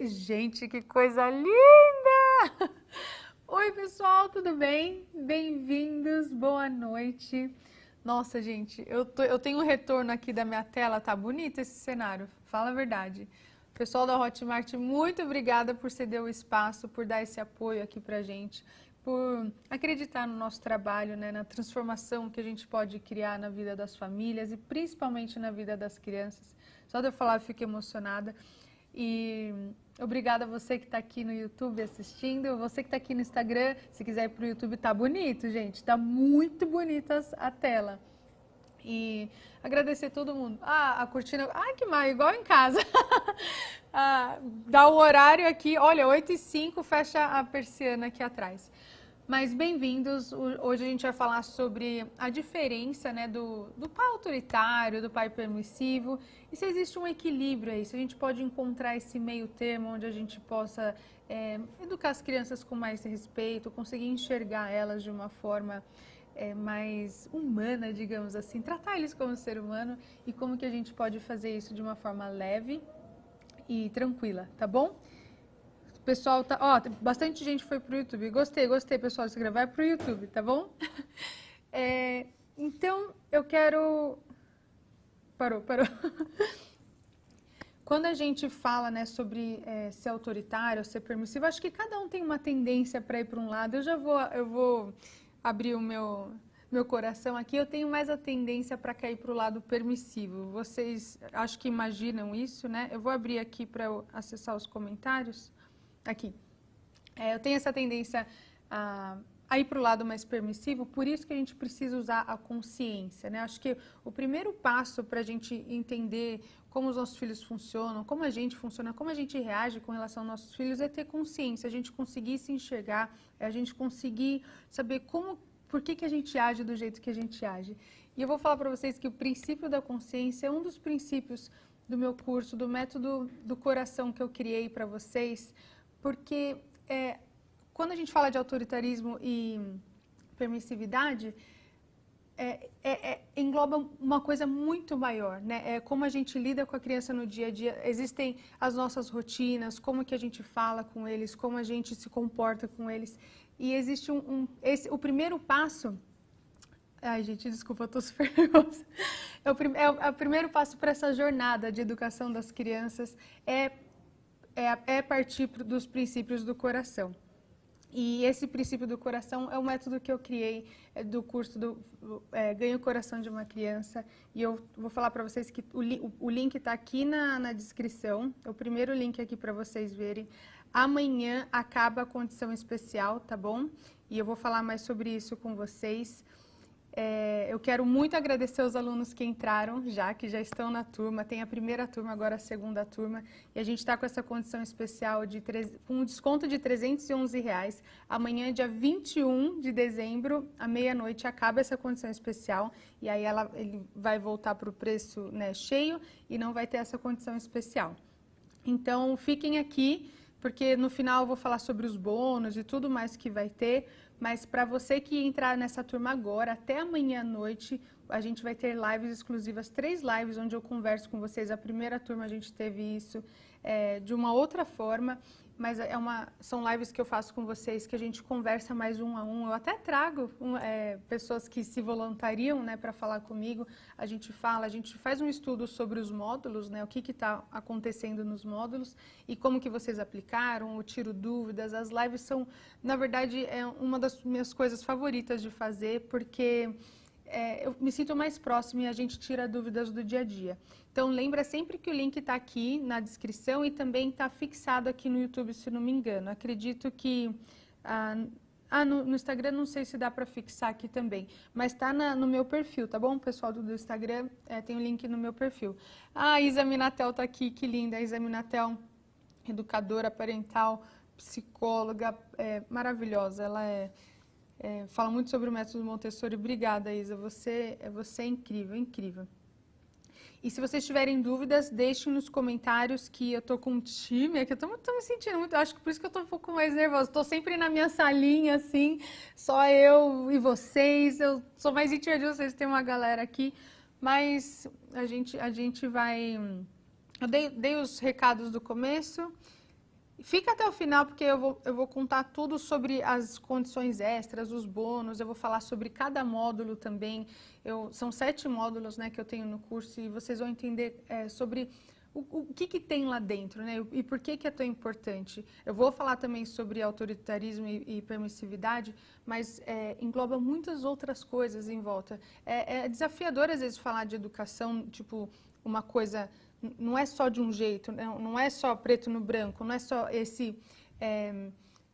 Gente, que coisa linda! Oi, pessoal, tudo bem? Bem-vindos, boa noite. Nossa, gente, eu tenho um retorno aqui da minha tela, tá bonito esse cenário, fala a verdade. Pessoal da Hotmart, muito obrigada por ceder o espaço, por dar esse apoio aqui pra gente, por acreditar no nosso trabalho, né, na transformação que a gente pode criar na vida das famílias e principalmente na vida das crianças. Só de eu falar eu fico emocionada. E obrigada a você que está aqui no YouTube assistindo, você que está aqui no Instagram, se quiser ir para o YouTube, tá bonito, gente, tá muito bonita a tela. E agradecer todo mundo. A cortina, que maio, igual em casa. Dá o horário aqui, olha, 8h05, fecha a persiana aqui atrás. Mas bem-vindos, hoje a gente vai falar sobre a diferença, né, do pai autoritário, do pai permissivo, e se existe um equilíbrio aí, se a gente pode encontrar esse meio termo onde a gente possa educar as crianças com mais respeito, conseguir enxergar elas de uma forma mais humana, digamos assim, tratar eles como ser humano e como que a gente pode fazer isso de uma forma leve e tranquila, tá bom? Pessoal, tá, bastante gente foi pro YouTube. Gostei, pessoal, se gravar pro YouTube, tá bom? Então, eu quero... Parou. Quando a gente fala, né, sobre ser autoritário, ser permissivo, acho que cada um tem uma tendência para ir para um lado. Eu vou abrir o meu coração aqui. Eu tenho mais a tendência para cair para o lado permissivo. Vocês, acho que imaginam isso, né? Eu vou abrir aqui para acessar os comentários. Aqui. Eu tenho essa tendência a ir para o lado mais permissivo, por isso que a gente precisa usar a consciência, né? Acho que o primeiro passo para a gente entender como os nossos filhos funcionam, como a gente funciona, como a gente reage com relação aos nossos filhos, é ter consciência, a gente conseguir se enxergar, a gente conseguir saber por que a gente age do jeito que a gente age. E eu vou falar para vocês que o princípio da consciência é um dos princípios do meu curso, do método do coração que eu criei para vocês, porque quando a gente fala de autoritarismo e permissividade, engloba uma coisa muito maior, né? É como a gente lida com a criança no dia a dia, existem as nossas rotinas, como que a gente fala com eles, como a gente se comporta com eles, e existe o primeiro passo... Ai, gente, desculpa, eu tô super nervosa. O primeiro passo para essa jornada de educação das crianças é partir dos princípios do coração. E esse princípio do coração é o método que eu criei do curso do Ganhe o Coração de uma Criança. E eu vou falar para vocês que o link está aqui na descrição. É o primeiro link aqui para vocês verem. Amanhã acaba a condição especial, tá bom? E eu vou falar mais sobre isso com vocês. Eu quero muito agradecer aos alunos que entraram que já estão na turma, tem a primeira turma, agora a segunda turma, e a gente está com essa condição especial com um desconto de R$311. Amanhã, dia 21 de dezembro, à meia-noite, acaba essa condição especial, e aí ele vai voltar para o preço, né, cheio e não vai ter essa condição especial. Então, fiquem aqui, porque no final eu vou falar sobre os bônus e tudo mais que vai ter. Mas para você que entrar nessa turma agora, até amanhã à noite, a gente vai ter lives exclusivas, 3 lives onde eu converso com vocês. A primeira turma a gente teve isso de uma outra forma, mas são lives que eu faço com vocês, que a gente conversa mais um a um. Eu até trago pessoas que se voluntariam, né, para falar comigo. A gente faz um estudo sobre os módulos, né, o que está acontecendo nos módulos e como que vocês aplicaram, eu tiro dúvidas. As lives são, na verdade, uma das minhas coisas favoritas de fazer, porque eu me sinto mais próxima e a gente tira dúvidas do dia a dia. Então, lembra sempre que o link está aqui na descrição e também está fixado aqui no YouTube, se não me engano. Acredito que... no Instagram não sei se dá para fixar aqui também, mas está no meu perfil, tá bom? O pessoal do Instagram tem o link no meu perfil. A Isa Minatel está aqui, que linda. A Isa Minatel, educadora parental, psicóloga, maravilhosa. Ela fala muito sobre o método Montessori. Obrigada, Isa. Você é incrível, incrível. E se vocês tiverem dúvidas, deixem nos comentários, que eu tô com um time aqui, eu tô me sentindo muito, acho que por isso que eu tô um pouco mais nervosa. Tô sempre na minha salinha, assim, só eu e vocês. Eu sou mais íntima de vocês, tem uma galera aqui, mas a gente vai... Eu dei os recados do começo. Fica até o final, porque eu vou contar tudo sobre as condições extras, os bônus, eu vou falar sobre cada módulo também. São 7 módulos, né, que eu tenho no curso e vocês vão entender sobre o que tem lá dentro, né, e por que é tão importante. Eu vou falar também sobre autoritarismo e permissividade, mas engloba muitas outras coisas em volta. É desafiador, às vezes, falar de educação, tipo, uma coisa... Não é só de um jeito, não é só preto no branco, não é só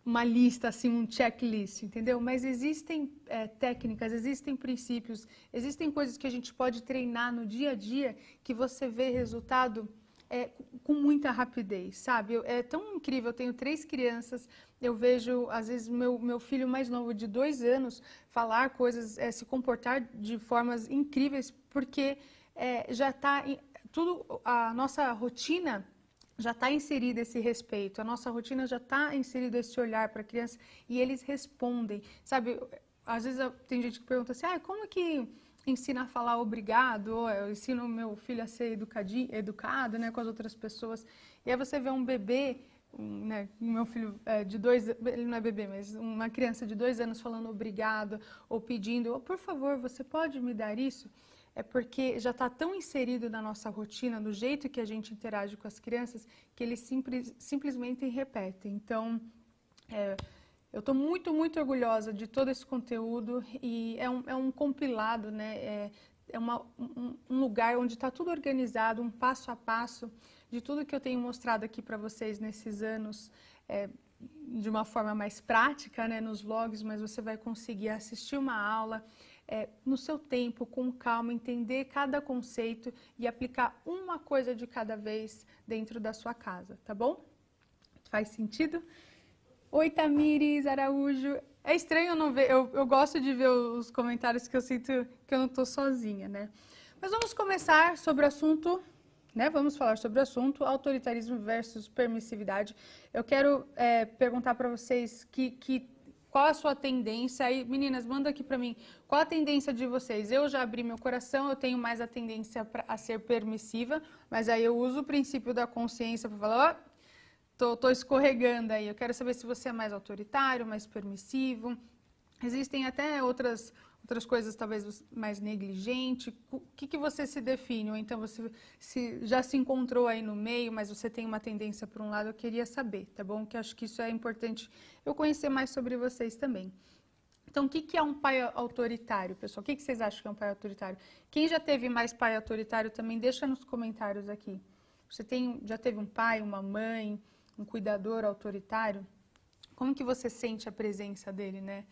uma lista, assim, um checklist, entendeu? Mas existem técnicas, existem princípios, existem coisas que a gente pode treinar no dia a dia que você vê resultado com muita rapidez, sabe? É tão incrível, eu tenho 3 crianças, eu vejo, às vezes, meu filho mais novo de 2 anos falar coisas, se comportar de formas incríveis, porque já está... Tudo, a nossa rotina já está inserida esse respeito, a nossa rotina já está inserida esse olhar para a criança e eles respondem, sabe? Às vezes tem gente que pergunta assim, como que ensina a falar obrigado, ou eu ensino o meu filho a ser educado, né, com as outras pessoas, e aí você vê um bebê, né, meu filho de 2, ele não é bebê, mas uma criança de 2 anos falando obrigado, ou pedindo, por favor, você pode me dar isso? É porque já está tão inserido na nossa rotina, do jeito que a gente interage com as crianças, que eles simplesmente repetem. Então, eu estou muito, muito orgulhosa de todo esse conteúdo e é um compilado, né? Um lugar onde está tudo organizado, um passo a passo de tudo que eu tenho mostrado aqui para vocês nesses anos, de uma forma mais prática, né, nos vlogs, mas você vai conseguir assistir uma aula no seu tempo, com calma, entender cada conceito e aplicar uma coisa de cada vez dentro da sua casa, tá bom? Faz sentido? Oi, Tamires Araújo. É estranho não ver, eu gosto de ver os comentários que eu sinto que eu não estou sozinha, né? Mas vamos começar sobre o assunto, né? Vamos falar sobre o assunto autoritarismo versus permissividade. Eu quero perguntar para vocês qual a sua tendência? Aí, meninas, manda aqui pra mim. Qual a tendência de vocês? Eu já abri meu coração, eu tenho mais a tendência a ser permissiva, mas aí eu uso o princípio da consciência para falar, tô escorregando aí. Eu quero saber se você é mais autoritário, mais permissivo. Existem até outras coisas talvez mais negligente. O que você se define? Ou então você já se encontrou aí no meio, mas você tem uma tendência para um lado, eu queria saber, tá bom? Que acho que isso é importante eu conhecer mais sobre vocês também. Então, o que é um pai autoritário, pessoal? O que vocês acham que é um pai autoritário? Quem já teve mais pai autoritário também, deixa nos comentários aqui. Você já teve um pai, uma mãe, um cuidador autoritário? Como que você sente a presença dele, né?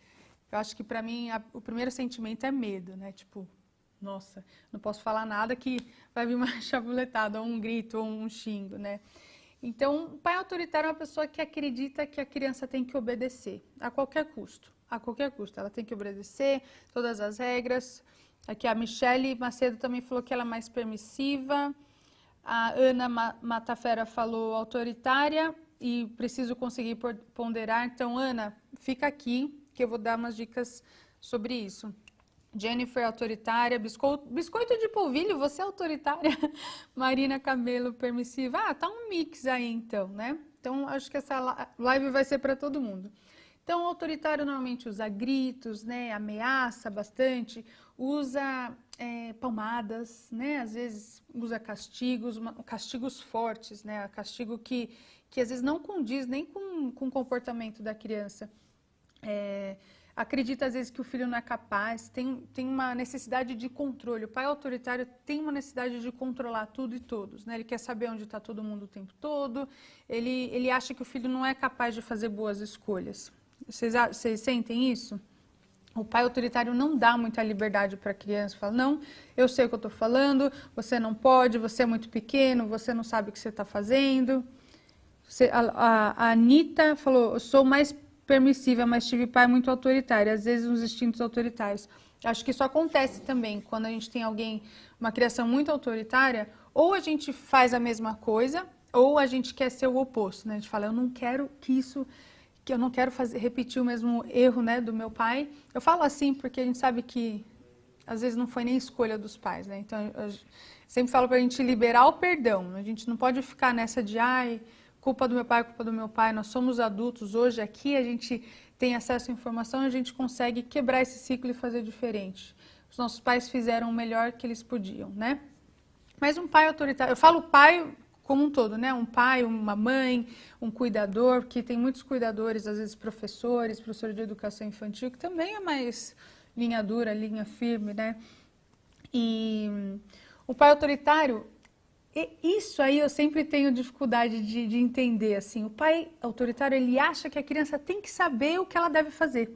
Eu acho que para mim o primeiro sentimento é medo, né? Tipo, nossa, não posso falar nada que vai vir uma chapuletada, ou um grito, ou um xingo, né? Então, o pai autoritário é uma pessoa que acredita que a criança tem que obedecer, a qualquer custo. A qualquer custo, ela tem que obedecer todas as regras. Aqui a Michele Macedo também falou que ela é mais permissiva. A Ana Matafera falou autoritária e preciso conseguir ponderar. Então, Ana, fica aqui que eu vou dar umas dicas sobre isso. Jennifer, autoritária. Biscoito de polvilho, você é autoritária. Marina Cabelo, permissiva. Tá um mix aí então, né? Então, acho que essa live vai ser para todo mundo. Então, o autoritário normalmente usa gritos, né? Ameaça bastante, usa palmadas, né? Às vezes usa castigos fortes, né? Castigo que às vezes não condiz nem com o comportamento da criança. Acredita às vezes que o filho não é capaz, tem uma necessidade de controle. O pai autoritário tem uma necessidade de controlar tudo e todos, né? Ele quer saber onde está todo mundo o tempo todo, ele acha que o filho não é capaz de fazer boas escolhas. Vocês sentem isso? O pai autoritário não dá muita liberdade para a criança, fala, não, eu sei o que eu estou falando, você não pode, você é muito pequeno, você não sabe o que você está fazendo. A Anitta falou, eu sou mais permissiva, mas tive pai muito autoritário, às vezes uns instintos autoritários. Acho que isso acontece também, quando a gente tem uma criação muito autoritária, ou a gente faz a mesma coisa, ou a gente quer ser o oposto, né? A gente fala, eu não quero que eu não quero repetir o mesmo erro, né, do meu pai. Eu falo assim porque a gente sabe que às vezes não foi nem escolha dos pais, né? Então, eu sempre falo para a gente liberar o perdão. A gente não pode ficar nessa de, culpa do meu pai, nós somos adultos, hoje aqui a gente tem acesso à informação e a gente consegue quebrar esse ciclo e fazer diferente. Os nossos pais fizeram o melhor que eles podiam, né? Mas um pai autoritário, eu falo pai como um todo, né? Um pai, uma mãe, um cuidador, porque tem muitos cuidadores, às vezes professores de educação infantil, que também é mais linha dura, linha firme, né? E o pai autoritário, isso aí eu sempre tenho dificuldade de entender, assim. O pai autoritário, ele acha que a criança tem que saber o que ela deve fazer.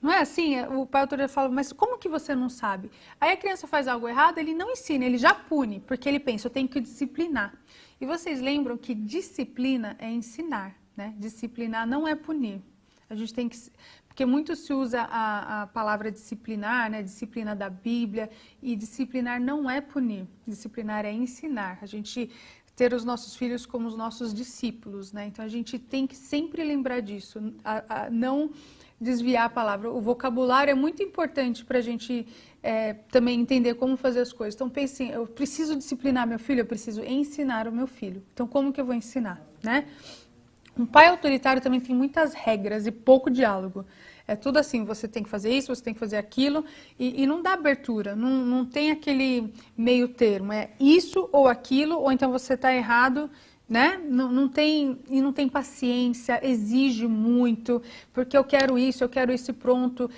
Não é assim? O pai autoritário fala, mas como que você não sabe? Aí a criança faz algo errado, ele não ensina, ele já pune, porque ele pensa, eu tenho que disciplinar. E vocês lembram que disciplina é ensinar, né? Disciplinar não é punir. A gente tem que... Porque muito se usa a palavra disciplinar, né? Disciplina da Bíblia, e disciplinar não é punir, disciplinar é ensinar. A gente ter os nossos filhos como os nossos discípulos, né? Então a gente tem que sempre lembrar disso, não desviar a palavra. O vocabulário é muito importante para a gente também entender como fazer as coisas. Então pensem, eu preciso disciplinar meu filho, eu preciso ensinar o meu filho. Então como que eu vou ensinar, né? Um pai autoritário também tem muitas regras e pouco diálogo. É tudo assim, você tem que fazer isso, você tem que fazer aquilo, e não dá abertura, não tem aquele meio termo, é isso ou aquilo, ou então você está errado, né? Não tem paciência, exige muito, porque eu quero isso e pronto.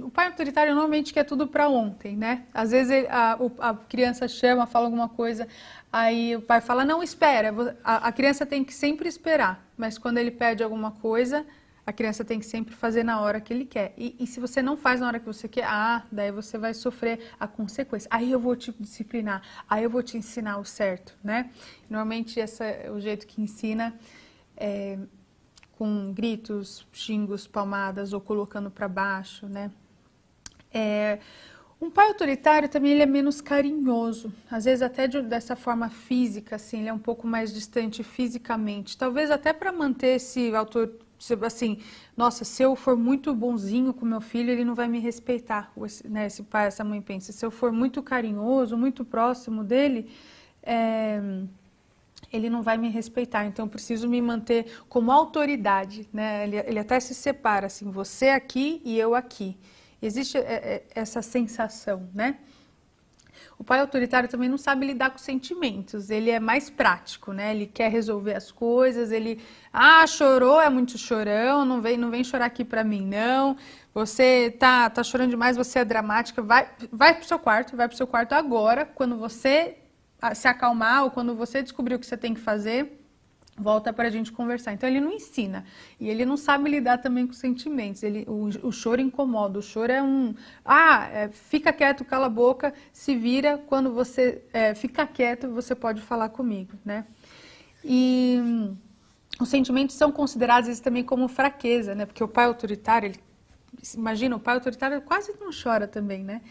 O pai autoritário normalmente quer tudo para ontem, né? Às vezes a criança chama, fala alguma coisa, aí o pai fala, não, espera, a criança tem que sempre esperar, mas quando ele pede alguma coisa, a criança tem que sempre fazer na hora que ele quer. E se você não faz na hora que você quer, daí você vai sofrer a consequência. Aí eu vou te disciplinar, aí eu vou te ensinar o certo, né? Normalmente esse é o jeito que ensina, com gritos, xingos, palmadas ou colocando para baixo, né? Um pai autoritário também ele é menos carinhoso, às vezes até dessa forma física, assim, ele é um pouco mais distante fisicamente. Talvez até para manter esse assim, nossa, se eu for muito bonzinho com meu filho, ele não vai me respeitar, né, esse pai, essa mãe pensa. Se eu for muito carinhoso, muito próximo dele, ele não vai me respeitar, então eu preciso me manter como autoridade, né? Ele até se separa, assim, você aqui e eu aqui. Existe essa sensação, né? O pai autoritário também não sabe lidar com sentimentos, ele é mais prático, né? Ele quer resolver as coisas, ele... chorou, é muito chorão, não vem chorar aqui pra mim, não. Você tá chorando demais, você é dramática, vai pro seu quarto agora, quando você se acalmar ou quando você descobrir o que você tem que fazer, volta para a gente conversar. Então ele não ensina e ele não sabe lidar também com sentimentos. O choro incomoda, o choro é fica quieto, cala a boca, se vira, quando você fica quieto você pode falar comigo, né? E os sentimentos são considerados às vezes, também como fraqueza, né? Porque o pai autoritário, imagina, o pai autoritário quase não chora também, né?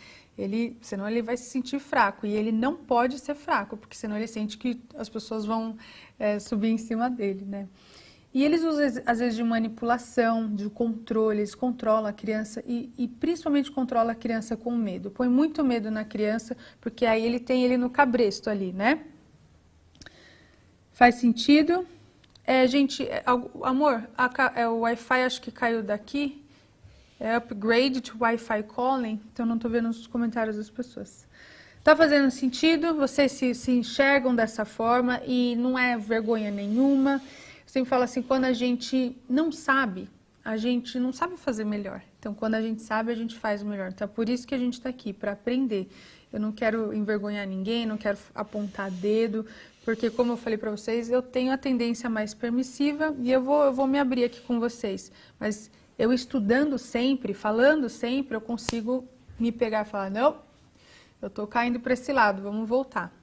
Senão ele vai se sentir fraco, e ele não pode ser fraco, porque senão ele sente que as pessoas vão subir em cima dele, né? E eles usam, às vezes, de manipulação, de controle, eles controlam a criança e principalmente controlam a criança com medo. Põe muito medo na criança, porque aí ele tem ele no cabresto ali, né? Faz sentido? Gente, amor, o Wi-Fi acho que caiu daqui. Upgrade to Wi-Fi calling, então não estou vendo os comentários das pessoas. Tá fazendo sentido? Vocês se enxergam dessa forma e não é vergonha nenhuma. Eu sempre falo assim, quando a gente não sabe fazer melhor. Então, quando a gente sabe, a gente faz o melhor. Então, é por isso que a gente está aqui, para aprender. Eu não quero envergonhar ninguém, não quero apontar dedo, porque, como eu falei para vocês, eu tenho a tendência mais permissiva e eu vou me abrir aqui com vocês. Mas eu estudando sempre, falando sempre, eu consigo me pegar e falar, não, eu estou caindo para esse lado, vamos voltar.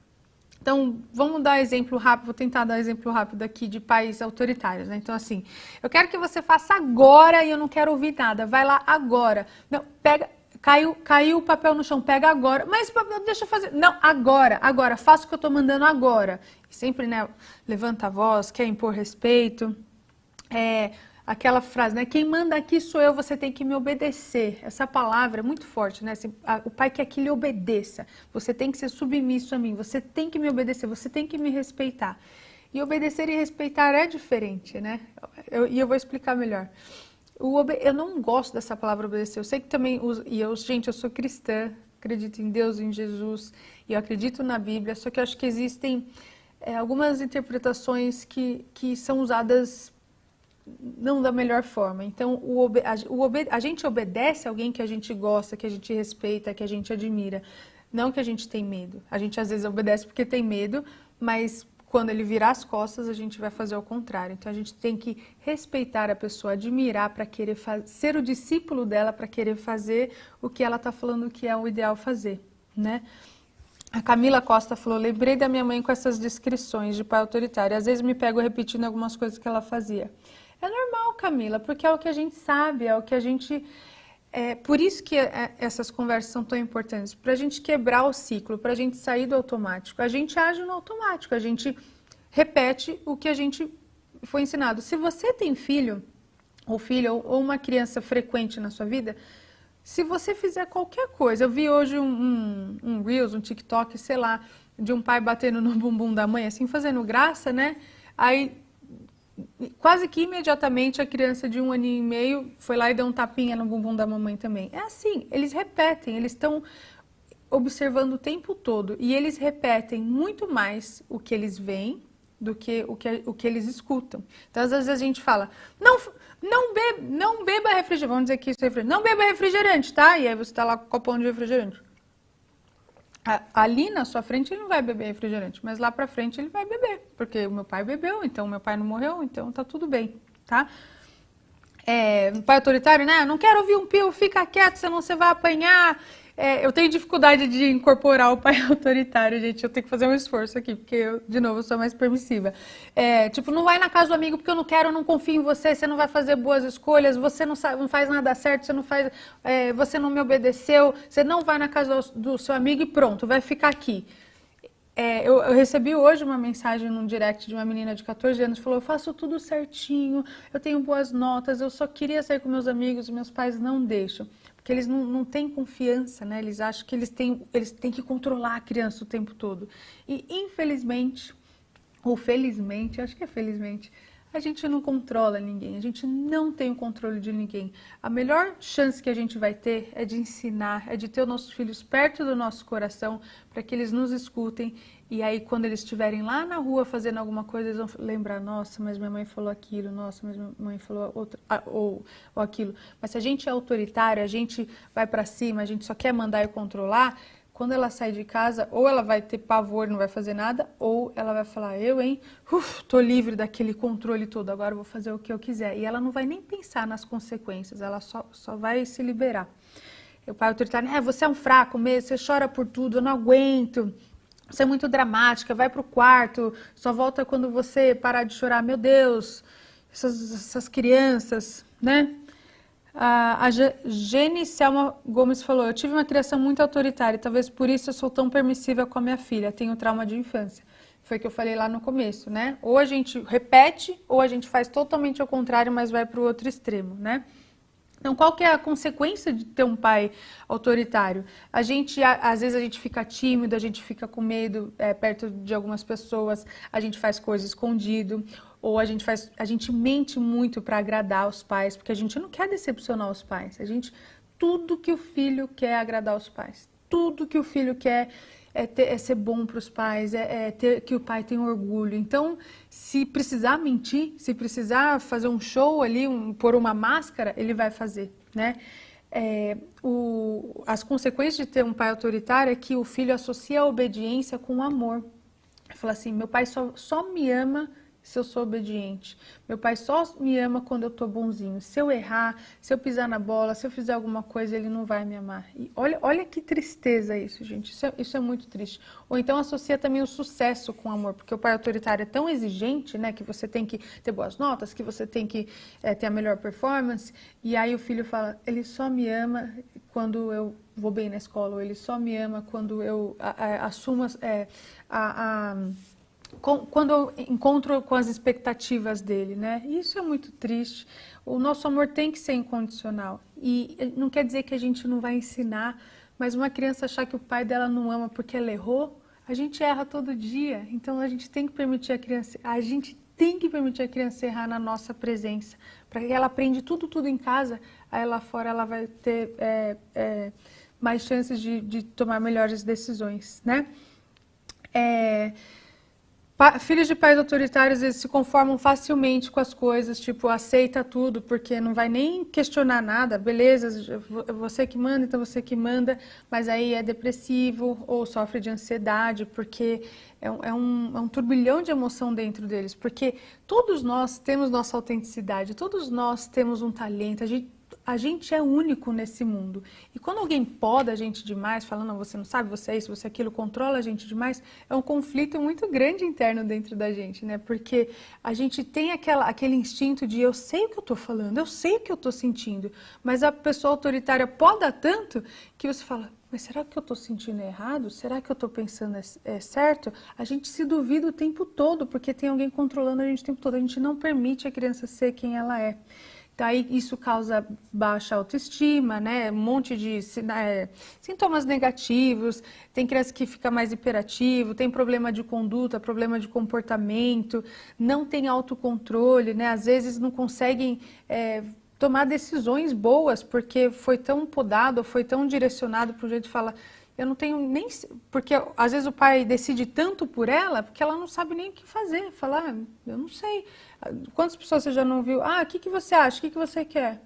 Então, vamos dar exemplo rápido, vou tentar dar exemplo rápido aqui de pais autoritários, né? Então, assim, eu quero que você faça agora e eu não quero ouvir nada, vai lá agora. Não, caiu o papel no chão, pega agora. Mas deixa eu fazer. Não, agora, faça o que eu estou mandando agora. E sempre, né, levanta a voz, quer impor respeito. Aquela frase, né? Quem manda aqui sou eu, você tem que me obedecer. Essa palavra é muito forte, né? O pai quer que lhe obedeça. Você tem que ser submisso a mim, você tem que me obedecer, você tem que me respeitar. E obedecer e respeitar é diferente, né? E eu vou explicar melhor. Eu não gosto dessa palavra obedecer. Eu sei que também, gente, eu sou cristã, acredito em Deus, em Jesus, e eu acredito na Bíblia, só que eu acho que existem algumas interpretações que são usadas não da melhor forma. Então, a gente obedece a alguém que a gente gosta, que a gente respeita, que a gente admira, não que a gente tem medo. A gente às vezes obedece porque tem medo, mas quando ele virar as costas, a gente vai fazer o contrário. Então, a gente tem que respeitar a pessoa, admirar para querer ser o discípulo dela, para querer fazer o que ela está falando que é o ideal fazer, né? A Camila Costa falou, lembrei da minha mãe com essas descrições de pai autoritário. Às vezes me pego repetindo algumas coisas que ela fazia. É normal, Camila, porque é o que a gente sabe, é o que a gente... por isso que essas conversas são tão importantes, para a gente quebrar o ciclo, para a gente sair do automático. A gente age no automático, a gente repete o que a gente foi ensinado. Se você tem filho ou uma criança frequente na sua vida, se você fizer qualquer coisa, eu vi hoje um Reels, um TikTok, sei lá, de um pai batendo no bumbum da mãe, assim, fazendo graça, né? Aí, quase que imediatamente, a criança de 1 aninho e meio foi lá e deu um tapinha no bumbum da mamãe também. É assim, eles repetem, eles estão observando o tempo todo e eles repetem muito mais o que eles veem do que o que eles escutam. Então, às vezes a gente fala, não beba refrigerante, vamos dizer que isso é refrigerante, não beba refrigerante, tá? E aí você está lá com o copão de refrigerante. Ali na sua frente ele não vai beber refrigerante, mas lá pra frente ele vai beber, porque o meu pai bebeu, então o meu pai não morreu, então tá tudo bem, tá? Pai autoritário, né? Não quero ouvir um pio, fica quieto, senão você vai apanhar. Eu tenho dificuldade de incorporar o pai autoritário, gente. Eu tenho que fazer um esforço aqui, porque eu, de novo, sou mais permissiva. Tipo, não vai na casa do amigo porque eu não quero, eu não confio em você, você não vai fazer boas escolhas, você não faz nada certo, você não me obedeceu, você não vai na casa do seu amigo e pronto, vai ficar aqui. Eu recebi hoje uma mensagem num direct de uma menina de 14 anos, falou, eu faço tudo certinho, eu tenho boas notas, eu só queria sair com meus amigos, meus pais não deixam. Porque eles não têm confiança, né? Eles acham que eles têm que controlar a criança o tempo todo. E infelizmente, ou felizmente, acho que é felizmente, a gente não controla ninguém, a gente não tem o controle de ninguém. A melhor chance que a gente vai ter é de ensinar, é de ter os nossos filhos perto do nosso coração, para que eles nos escutem. E aí, quando eles estiverem lá na rua fazendo alguma coisa, eles vão lembrar, nossa, mas minha mãe falou aquilo, nossa, mas minha mãe falou outra, ou aquilo. Mas se a gente é autoritário, a gente vai para cima, a gente só quer mandar e controlar, quando ela sai de casa, ou ela vai ter pavor, não vai fazer nada, ou ela vai falar, tô livre daquele controle todo, agora eu vou fazer o que eu quiser. E ela não vai nem pensar nas consequências, ela só vai se liberar. O pai autoritário, você é um fraco mesmo, você chora por tudo, eu não aguento. Você é muito dramática, vai pro quarto, só volta quando você parar de chorar. Meu Deus, essas crianças, né? A Jenny Selma Gomes falou, eu tive uma criação muito autoritária, talvez por isso eu sou tão permissiva com a minha filha, tenho trauma de infância. Foi o que eu falei lá no começo, né? Ou a gente repete, ou a gente faz totalmente ao contrário, mas vai para o outro extremo, né? Então, qual que é a consequência de ter um pai autoritário? Às vezes a gente fica tímido, a gente fica com medo perto de algumas pessoas, a gente faz coisa escondido, ou a gente mente muito para agradar os pais, porque a gente não quer decepcionar os pais. Tudo que o filho quer é agradar os pais. Tudo que o filho quer é ser bom para os pais, que o pai tenha orgulho. Então, se precisar mentir, se precisar fazer um show ali, pôr uma máscara, ele vai fazer, né? As consequências de ter um pai autoritário é que o filho associa a obediência com amor. Fala assim, meu pai só me ama se eu sou obediente. Meu pai só me ama quando eu tô bonzinho. Se eu errar, se eu pisar na bola, se eu fizer alguma coisa, ele não vai me amar. E olha que tristeza isso, gente. Isso é muito triste. Ou então associa também o sucesso com amor, porque o pai autoritário é tão exigente, né, que você tem que ter boas notas, que você tem que ter a melhor performance, e aí o filho fala, ele só me ama quando eu vou bem na escola, ou ele só me ama quando eu assumo quando eu encontro com as expectativas dele, né? Isso é muito triste. O nosso amor tem que ser incondicional. E não quer dizer que a gente não vai ensinar, mas uma criança achar que o pai dela não ama porque ela errou, A gente erra todo dia, então a gente tem que permitir a criança errar na nossa presença, para que ela aprenda tudo em casa, aí lá fora ela vai ter mais chances de tomar melhores decisões, né? Filhos de pais autoritários, eles se conformam facilmente com as coisas, tipo, aceita tudo, porque não vai nem questionar nada, beleza, você que manda, então você que manda, mas aí é depressivo ou sofre de ansiedade, porque é um turbilhão de emoção dentro deles, porque todos nós temos nossa autenticidade, todos nós temos um talento, a gente é único nesse mundo. E quando alguém poda a gente demais, falando, não, você não sabe, você é isso, você é aquilo, controla a gente demais, é um conflito muito grande interno dentro da gente, né? Porque a gente tem aquele instinto de eu sei o que eu estou falando, eu sei o que eu estou sentindo, mas a pessoa autoritária poda tanto que você fala, mas será que eu estou sentindo errado? Será que eu estou pensando certo? A gente se duvida o tempo todo, porque tem alguém controlando a gente o tempo todo. A gente não permite a criança ser quem ela é. Então, aí isso causa baixa autoestima, né? Um monte de sintomas negativos. Tem criança que fica mais hiperativo, tem problema de conduta, problema de comportamento, não tem autocontrole, né? Às vezes não conseguem tomar decisões boas, porque foi tão podado, foi tão direcionado para o jeito de falar, eu não tenho nem... Porque às vezes o pai decide tanto por ela, porque ela não sabe nem o que fazer. Falar, eu não sei. Quantas pessoas você já não viu? O que você acha? O que você quer?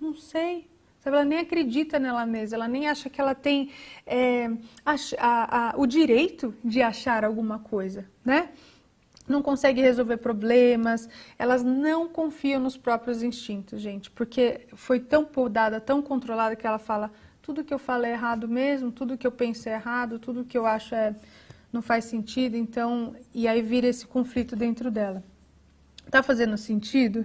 Não sei. Ela nem acredita nela mesma, ela nem acha que ela tem o direito de achar alguma coisa, né? Não consegue resolver problemas, elas não confiam nos próprios instintos, gente, porque foi tão podada, tão controlada que ela fala, tudo que eu falo é errado mesmo, tudo que eu penso é errado, tudo que eu acho não faz sentido, então, e aí vira esse conflito dentro dela. Tá fazendo sentido?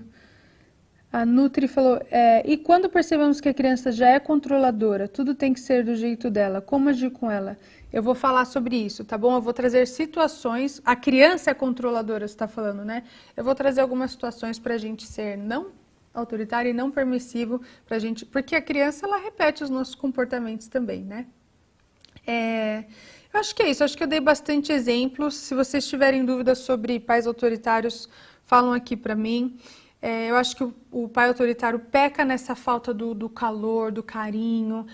A Nutri falou, e quando percebemos que a criança já é controladora, tudo tem que ser do jeito dela, como agir com ela? Eu vou falar sobre isso, tá bom? Eu vou trazer situações, a criança é controladora, você está falando, né? Eu vou trazer algumas situações para a gente ser não autoritário e não permissivo, pra gente, porque a criança, ela repete os nossos comportamentos também, né? Eu acho que é isso, acho que eu dei bastante exemplos. Se vocês tiverem dúvidas sobre pais autoritários, falam aqui para mim. Eu acho que o pai autoritário peca nessa falta do calor, do carinho.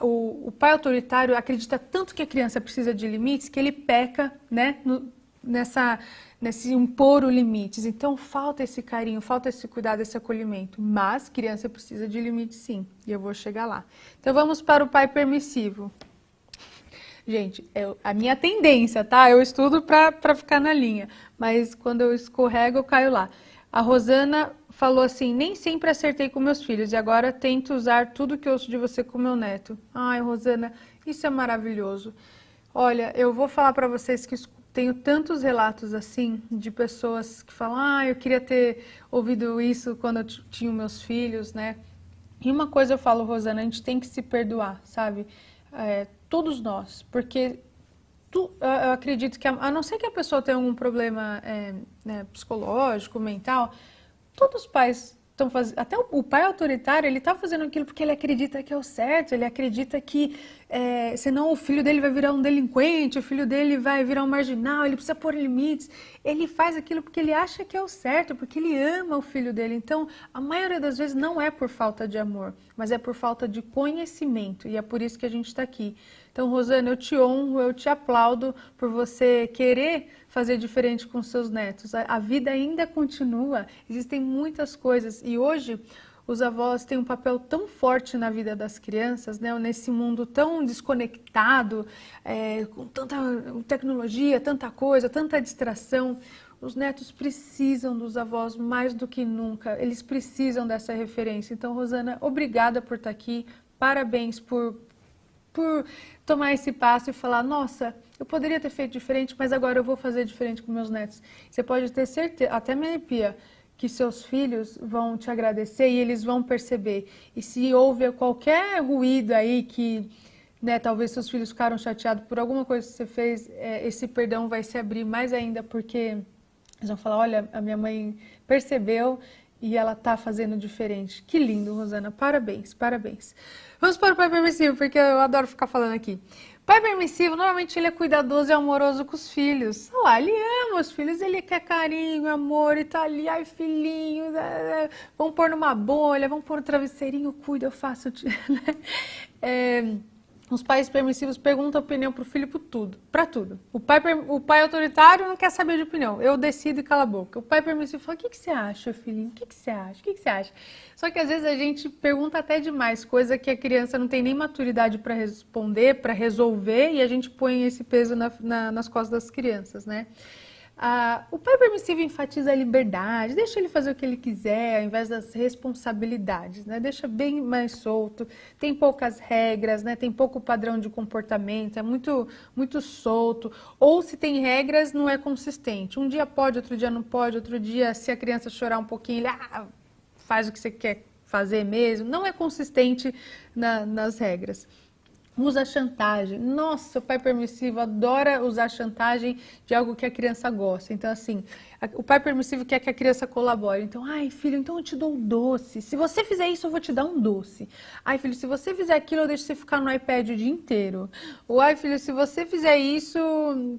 O pai autoritário acredita tanto que a criança precisa de limites que ele peca, né, nesse impor limites. Então falta esse carinho, falta esse cuidado, esse acolhimento. Mas criança precisa de limites sim, e eu vou chegar lá. Então vamos para o pai permissivo. Gente, a minha tendência, tá? Eu estudo para ficar na linha, mas quando eu escorrego eu caio lá. A Rosana falou assim, nem sempre acertei com meus filhos e agora tento usar tudo que ouço de você com meu neto. Ai, Rosana, isso é maravilhoso. Olha, eu vou falar para vocês que tenho tantos relatos assim, de pessoas que falam, eu queria ter ouvido isso quando eu tinha meus filhos, né? E uma coisa eu falo, Rosana, a gente tem que se perdoar, sabe? Todos nós, porque eu acredito que, a não ser que a pessoa tenha algum problema né, psicológico, mental, todos os pais estão fazendo, até o pai autoritário, ele está fazendo aquilo porque ele acredita que é o certo, ele acredita que senão o filho dele vai virar um delinquente, o filho dele vai virar um marginal, ele precisa pôr limites. Ele faz aquilo porque ele acha que é o certo, porque ele ama o filho dele. Então, a maioria das vezes não é por falta de amor, mas é por falta de conhecimento, e é por isso que a gente está aqui. Então, Rosana, eu te honro, eu te aplaudo por você querer fazer diferente com seus netos. A vida ainda continua, existem muitas coisas, e hoje os avós têm um papel tão forte na vida das crianças, né? Nesse mundo tão desconectado, com tanta tecnologia, tanta coisa, tanta distração. Os netos precisam dos avós mais do que nunca, eles precisam dessa referência. Então, Rosana, obrigada por estar aqui, parabéns por tomar esse passo e falar, nossa, eu poderia ter feito diferente, mas agora eu vou fazer diferente com meus netos. Você pode ter certeza, até me arrepia, que seus filhos vão te agradecer e eles vão perceber. E se houve qualquer ruído aí que, né, talvez seus filhos ficaram chateados por alguma coisa que você fez, esse perdão vai se abrir mais ainda, porque eles vão falar, olha, a minha mãe percebeu e ela está fazendo diferente. Que lindo, Rosana, parabéns, parabéns. Vamos para o pai permissivo, porque eu adoro ficar falando aqui. Pai permissivo, normalmente ele é cuidadoso e amoroso com os filhos. Olha lá, ele ama os filhos, ele quer carinho, amor, e tá ali, ai filhinho, vamos pôr numa bolha, vamos pôr no travesseirinho, cuida, eu faço, né? Os pais permissivos perguntam opinião pro filho por tudo, para tudo. O pai autoritário não quer saber de opinião, eu decido e cala a boca. O pai permissivo fala, o que você acha, filhinho? O que você acha? O que você acha? Só que às vezes a gente pergunta até demais, coisa que a criança não tem nem maturidade para responder, para resolver, e a gente põe esse peso nas costas das crianças, né? O pai permissivo enfatiza a liberdade, deixa ele fazer o que ele quiser, ao invés das responsabilidades, né? Deixa bem mais solto, tem poucas regras, né? Tem pouco padrão de comportamento, é muito solto. Ou se tem regras, não é consistente. Um dia pode, outro dia não pode, outro dia, se a criança chorar um pouquinho, ele faz o que você quer fazer mesmo. Não é consistente nas regras. Usa chantagem. Nossa, o pai permissivo adora usar chantagem de algo que a criança gosta. Então, assim, o pai permissivo quer que a criança colabore. Então, ai, filho, então eu te dou um doce. Se você fizer isso, eu vou te dar um doce. Ai, filho, se você fizer aquilo, eu deixo você ficar no iPad o dia inteiro. Ou, ai, filho, se você fizer isso,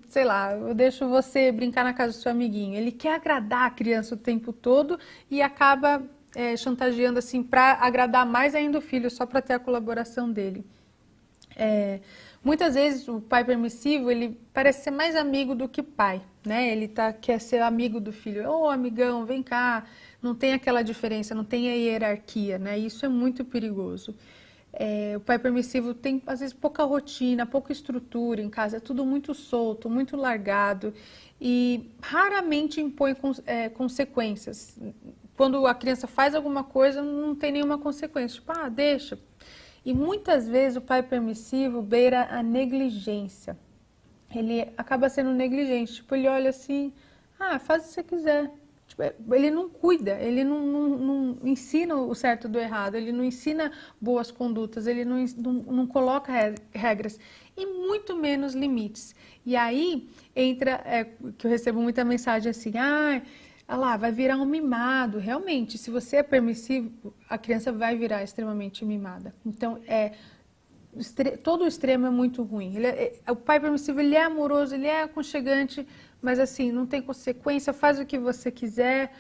sei lá, eu deixo você brincar na casa do seu amiguinho. Ele quer agradar a criança o tempo todo e acaba chantageando, assim, para agradar mais ainda o filho, só para ter a colaboração dele. Muitas vezes o pai permissivo, ele parece ser mais amigo do que pai, né? Ele quer ser amigo do filho. Ô, amigão, vem cá. Não tem aquela diferença, não tem a hierarquia, né? Isso é muito perigoso. O pai permissivo tem, às vezes, pouca rotina, pouca estrutura em casa, é tudo muito solto, muito largado e raramente impõe consequências. Quando a criança faz alguma coisa, não tem nenhuma consequência. Tipo, deixa. E muitas vezes o pai permissivo beira a negligência. Ele acaba sendo negligente. Tipo, ele olha assim, faz o que você quiser. Tipo, ele não cuida, ele não ensina o certo do errado, ele não ensina boas condutas, ele não coloca regras e muito menos limites. E aí entra, que eu recebo muita mensagem assim, lá, vai virar um mimado. Realmente, se você é permissivo, a criança vai virar extremamente mimada. Então, todo o extremo é muito ruim. O pai permissivo, ele é amoroso, ele é aconchegante, mas assim, não tem consequência, faz o que você quiser.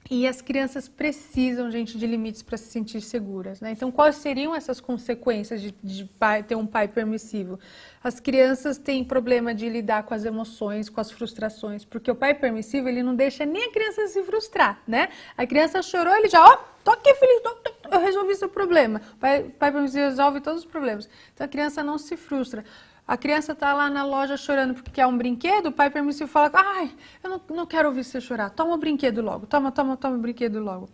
E as crianças precisam, gente, de limites para se sentir seguras, né? Então, quais seriam essas consequências de ter um pai permissivo? As crianças têm problema de lidar com as emoções, com as frustrações, porque o pai permissivo, ele não deixa nem a criança se frustrar, né? A criança chorou, ele já, tô aqui, filho, eu resolvi seu problema. O pai permissivo resolve todos os problemas. Então, a criança não se frustra. A criança está lá na loja chorando porque quer um brinquedo, o pai permissivo fala, eu não quero ouvir você chorar, toma o brinquedo logo, toma o brinquedo logo.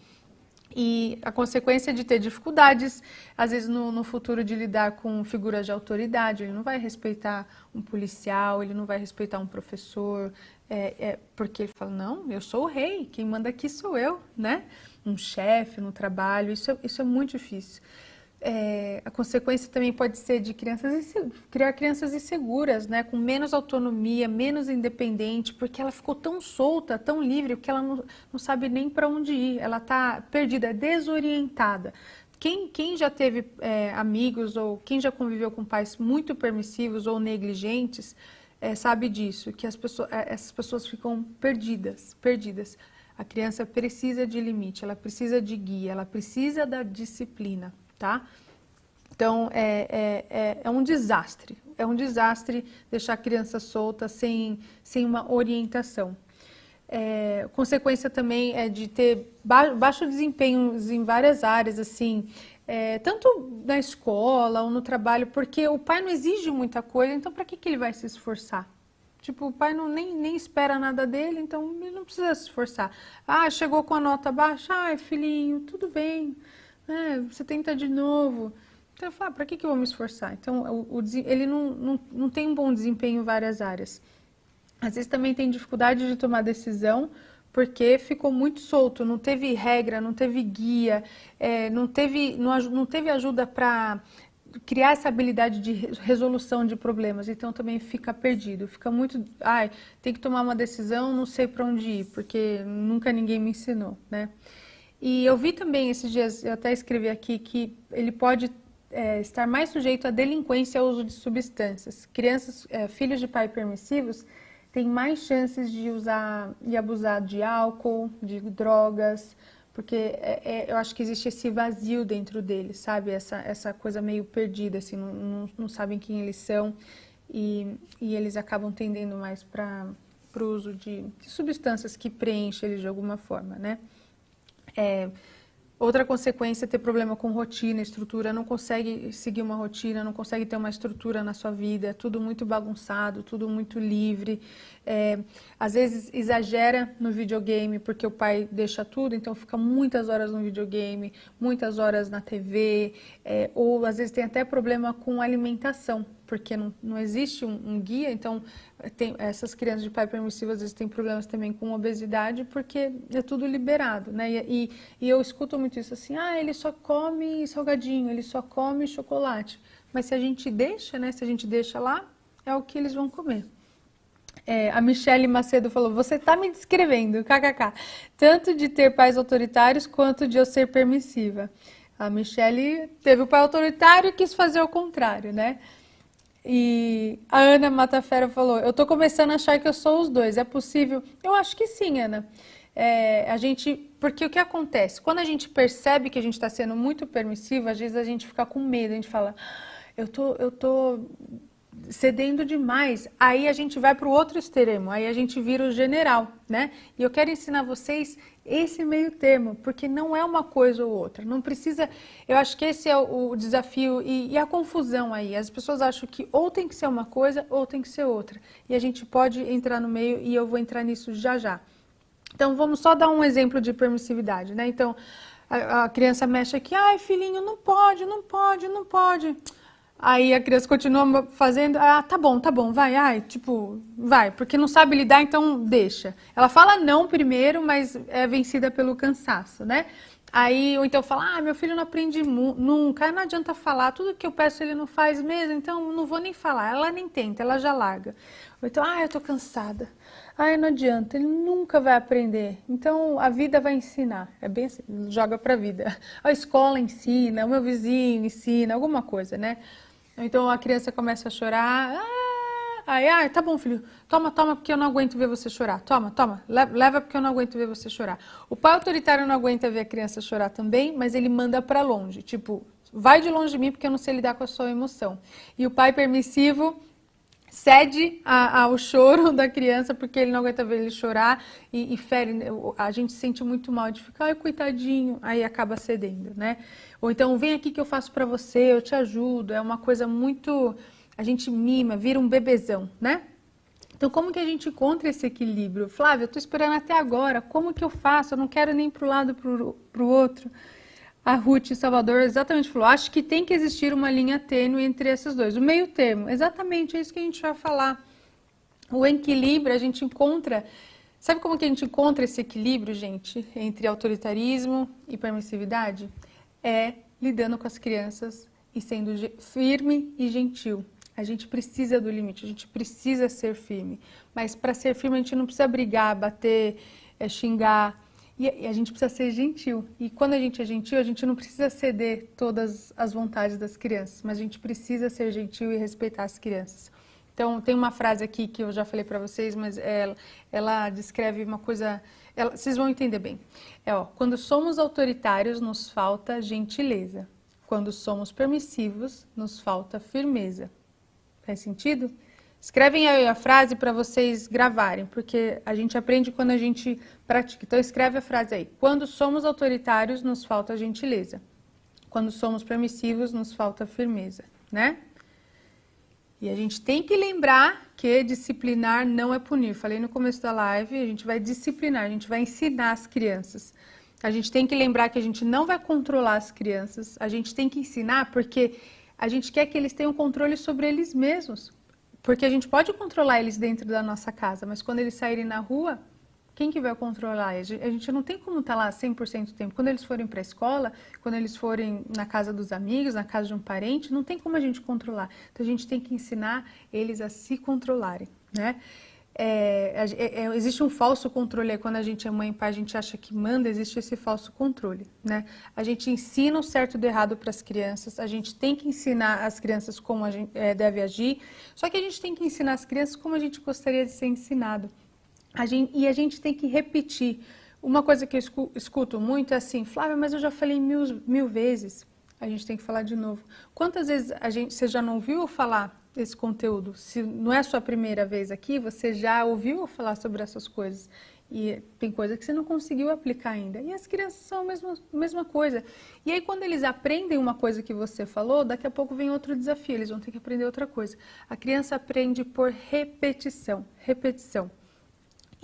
E a consequência de ter dificuldades, às vezes no futuro de lidar com figuras de autoridade, ele não vai respeitar um policial, ele não vai respeitar um professor, porque ele fala, não, eu sou o rei, quem manda aqui sou eu, né? Um chefe no trabalho, isso é muito difícil. A consequência também pode ser de criar crianças inseguras, né? Com menos autonomia, menos independente, porque ela ficou tão solta, tão livre, que ela não sabe nem para onde ir, ela está perdida, desorientada. Quem já teve amigos ou quem já conviveu com pais muito permissivos ou negligentes, sabe disso, que essas pessoas ficam perdidas. A criança precisa de limite, ela precisa de guia, ela precisa da disciplina. Tá? Então, é um desastre. É um desastre deixar a criança solta sem uma orientação. Consequência também é de ter baixo desempenho em várias áreas, assim, tanto na escola ou no trabalho, porque o pai não exige muita coisa, então para que ele vai se esforçar? Tipo, o pai nem espera nada dele, então ele não precisa se esforçar. Chegou com a nota baixa, filhinho, tudo bem. Você tenta de novo. Então eu falo, para que eu vou me esforçar? Então ele não tem um bom desempenho em várias áreas. Às vezes também tem dificuldade de tomar decisão porque ficou muito solto, não teve regra, não teve guia, não teve ajuda para criar essa habilidade de resolução de problemas. Então também fica perdido, fica muito, tem que tomar uma decisão, não sei para onde ir, porque nunca ninguém me ensinou, né? E eu vi também esses dias, eu até escrevi aqui, que ele pode estar mais sujeito à delinquência e ao uso de substâncias. Crianças, filhos de pais permissivos, têm mais chances de usar e abusar de álcool, de drogas, porque eu acho que existe esse vazio dentro deles, sabe? Essa coisa meio perdida, assim, não sabem quem eles são e eles acabam tendendo mais para o uso de substâncias que preenchem eles de alguma forma, né? Outra consequência é ter problema com rotina, estrutura, não consegue seguir uma rotina, não consegue ter uma estrutura na sua vida, é tudo muito bagunçado, tudo muito livre. Às vezes exagera no videogame porque o pai deixa tudo, então fica muitas horas no videogame, muitas horas na TV, ou às vezes tem até problema com alimentação, porque não existe um guia, então essas crianças de pai permissivo às vezes têm problemas também com obesidade, porque é tudo liberado, né? E eu escuto muito isso assim, ele só come salgadinho, ele só come chocolate. Mas se a gente deixa, né? Se a gente deixa lá, é o que eles vão comer. A Michele Macedo falou, você está me descrevendo, kkk, tanto de ter pais autoritários quanto de eu ser permissiva. A Michele teve o pai autoritário e quis fazer o contrário, né? E a Ana Matafera falou, eu tô começando a achar que eu sou os dois, é possível? Eu acho que sim, Ana. Porque o que acontece? Quando a gente percebe que a gente está sendo muito permissivo, às vezes a gente fica com medo, a gente fala, eu tô cedendo demais. Aí a gente vai para o outro extremo, aí a gente vira o general, né? E eu quero ensinar vocês esse meio termo, porque não é uma coisa ou outra, não precisa, eu acho que esse é o desafio e a confusão aí, as pessoas acham que ou tem que ser uma coisa ou tem que ser outra, e a gente pode entrar no meio e eu vou entrar nisso já já. Então vamos só dar um exemplo de permissividade, né? Então a criança mexe aqui, ai filhinho, não pode, não pode, não pode. Aí a criança continua fazendo, tá bom, vai, vai, porque não sabe lidar, então deixa. Ela fala não primeiro, mas é vencida pelo cansaço, né? Aí, ou então fala, meu filho não aprende nunca, não adianta falar, tudo que eu peço ele não faz mesmo, então não vou nem falar. Ela nem tenta, ela já larga. Ou então, eu tô cansada. Não adianta, ele nunca vai aprender. Então, a vida vai ensinar. É bem assim, joga pra vida. A escola ensina, o meu vizinho ensina, alguma coisa, né? Então a criança começa a chorar, tá bom filho, toma porque eu não aguento ver você chorar, toma, leva porque eu não aguento ver você chorar. O pai autoritário não aguenta ver a criança chorar também, mas ele manda pra longe, tipo, vai de longe de mim porque eu não sei lidar com a sua emoção. E o pai permissivo cede ao choro da criança porque ele não aguenta ver ele chorar e fere, a gente se sente muito mal de ficar, coitadinho, aí acaba cedendo, né? Ou então, vem aqui que eu faço pra você, eu te ajudo, é uma coisa muito, a gente mima, vira um bebezão, né? Então, como que a gente encontra esse equilíbrio? Flávia, eu tô esperando até agora, como que eu faço? Eu não quero nem pro lado pro outro. A Ruth Salvador exatamente falou, acho que tem que existir uma linha tênue entre esses dois, o meio termo, exatamente, é isso que a gente vai falar. O equilíbrio a gente encontra, sabe como que a gente encontra esse equilíbrio, gente, entre autoritarismo e permissividade? É lidando com as crianças e sendo firme e gentil. A gente precisa do limite, a gente precisa ser firme, mas para ser firme a gente não precisa brigar, bater, xingar, e a gente precisa ser gentil. E quando a gente é gentil, a gente não precisa ceder todas as vontades das crianças, mas a gente precisa ser gentil e respeitar as crianças. Então, tem uma frase aqui que eu já falei para vocês, mas ela descreve uma coisa, vocês vão entender bem. Quando somos autoritários, nos falta gentileza. Quando somos permissivos, nos falta firmeza. Faz sentido? Escrevem aí a frase para vocês gravarem, porque a gente aprende quando a gente pratica. Então, escreve a frase aí. Quando somos autoritários, nos falta gentileza. Quando somos permissivos, nos falta firmeza, né? E a gente tem que lembrar que disciplinar não é punir. Falei no começo da live, a gente vai disciplinar, a gente vai ensinar as crianças. A gente tem que lembrar que a gente não vai controlar as crianças, a gente tem que ensinar porque a gente quer que eles tenham controle sobre eles mesmos. Porque a gente pode controlar eles dentro da nossa casa, mas quando eles saírem na rua, quem que vai controlar? A gente não tem como estar lá 100% do tempo. Quando eles forem para a escola, quando eles forem na casa dos amigos, na casa de um parente, não tem como a gente controlar. Então a gente tem que ensinar eles a se controlarem, né? existe um falso controle aí, quando a gente é mãe e pai, a gente acha que manda, existe esse falso controle, né? A gente ensina o certo e do errado para as crianças, a gente tem que ensinar as crianças como a gente deve agir, só que a gente tem que ensinar as crianças como a gente gostaria de ser ensinado. E a gente tem que repetir. Uma coisa que eu escuto muito é assim, Flávia, mas eu já falei mil vezes. A gente tem que falar de novo. Quantas vezes você já não ouviu falar esse conteúdo? Se não é a sua primeira vez aqui, você já ouviu falar sobre essas coisas. E tem coisa que você não conseguiu aplicar ainda. E as crianças são a mesma coisa. E aí, quando eles aprendem uma coisa que você falou, daqui a pouco vem outro desafio, eles vão ter que aprender outra coisa. A criança aprende por repetição, repetição.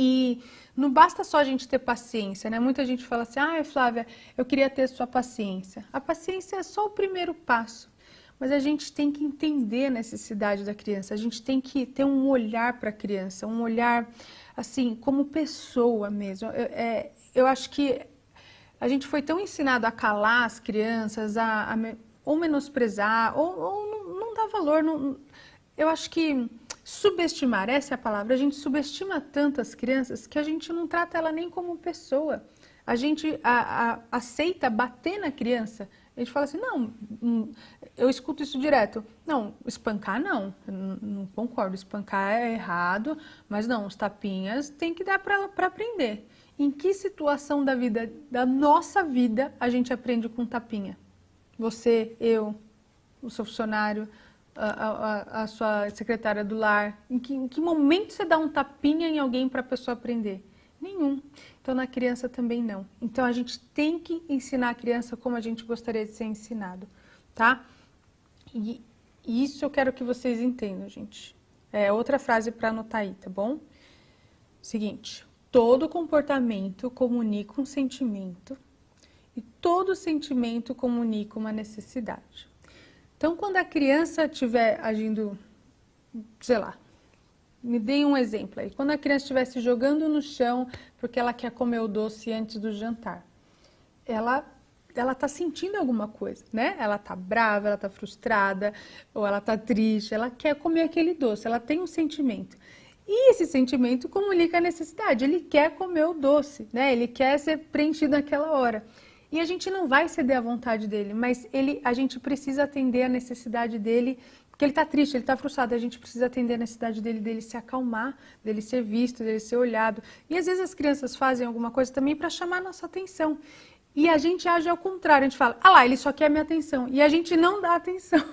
E não basta só a gente ter paciência, né? Muita gente fala assim, Flávia, eu queria ter sua paciência. A paciência é só o primeiro passo, mas a gente tem que entender a necessidade da criança, a gente tem que ter um olhar para a criança, um olhar, assim, como pessoa mesmo. Eu acho que a gente foi tão ensinado a calar as crianças, ou menosprezar, ou não dar valor. Eu acho que subestimar, essa é a palavra, a gente subestima tanto as crianças que a gente não trata ela nem como pessoa. A gente aceita bater na criança. A gente fala assim, não, eu escuto isso direto. Não, espancar não, não concordo, espancar é errado, mas não, os tapinhas tem que dar para ela para aprender. Em que situação da nossa vida, a gente aprende com tapinha? Você, eu, o seu funcionário, a sua secretária do lar, em que momento você dá um tapinha em alguém para a pessoa aprender? Nenhum. Então, na criança também não. Então, a gente tem que ensinar a criança como a gente gostaria de ser ensinado, tá? E isso eu quero que vocês entendam, gente. É outra frase para anotar aí, tá bom? Seguinte, todo comportamento comunica um sentimento e todo sentimento comunica uma necessidade. Então, quando a criança estiver agindo, sei lá, me deem um exemplo aí. Quando a criança estiver se jogando no chão porque ela quer comer o doce antes do jantar, ela está sentindo alguma coisa, né? Ela está brava, ela está frustrada, ou ela está triste, ela quer comer aquele doce, ela tem um sentimento. E esse sentimento comunica a necessidade, ele quer comer o doce, né? Ele quer ser preenchido naquela hora. E a gente não vai ceder à vontade dele, mas a gente precisa atender a necessidade dele, porque ele está triste, ele está frustrado, a gente precisa atender a necessidade dele se acalmar, dele ser visto, dele ser olhado. E às vezes as crianças fazem alguma coisa também para chamar a nossa atenção. E a gente age ao contrário, a gente fala, lá, ele só quer minha atenção. E a gente não dá atenção.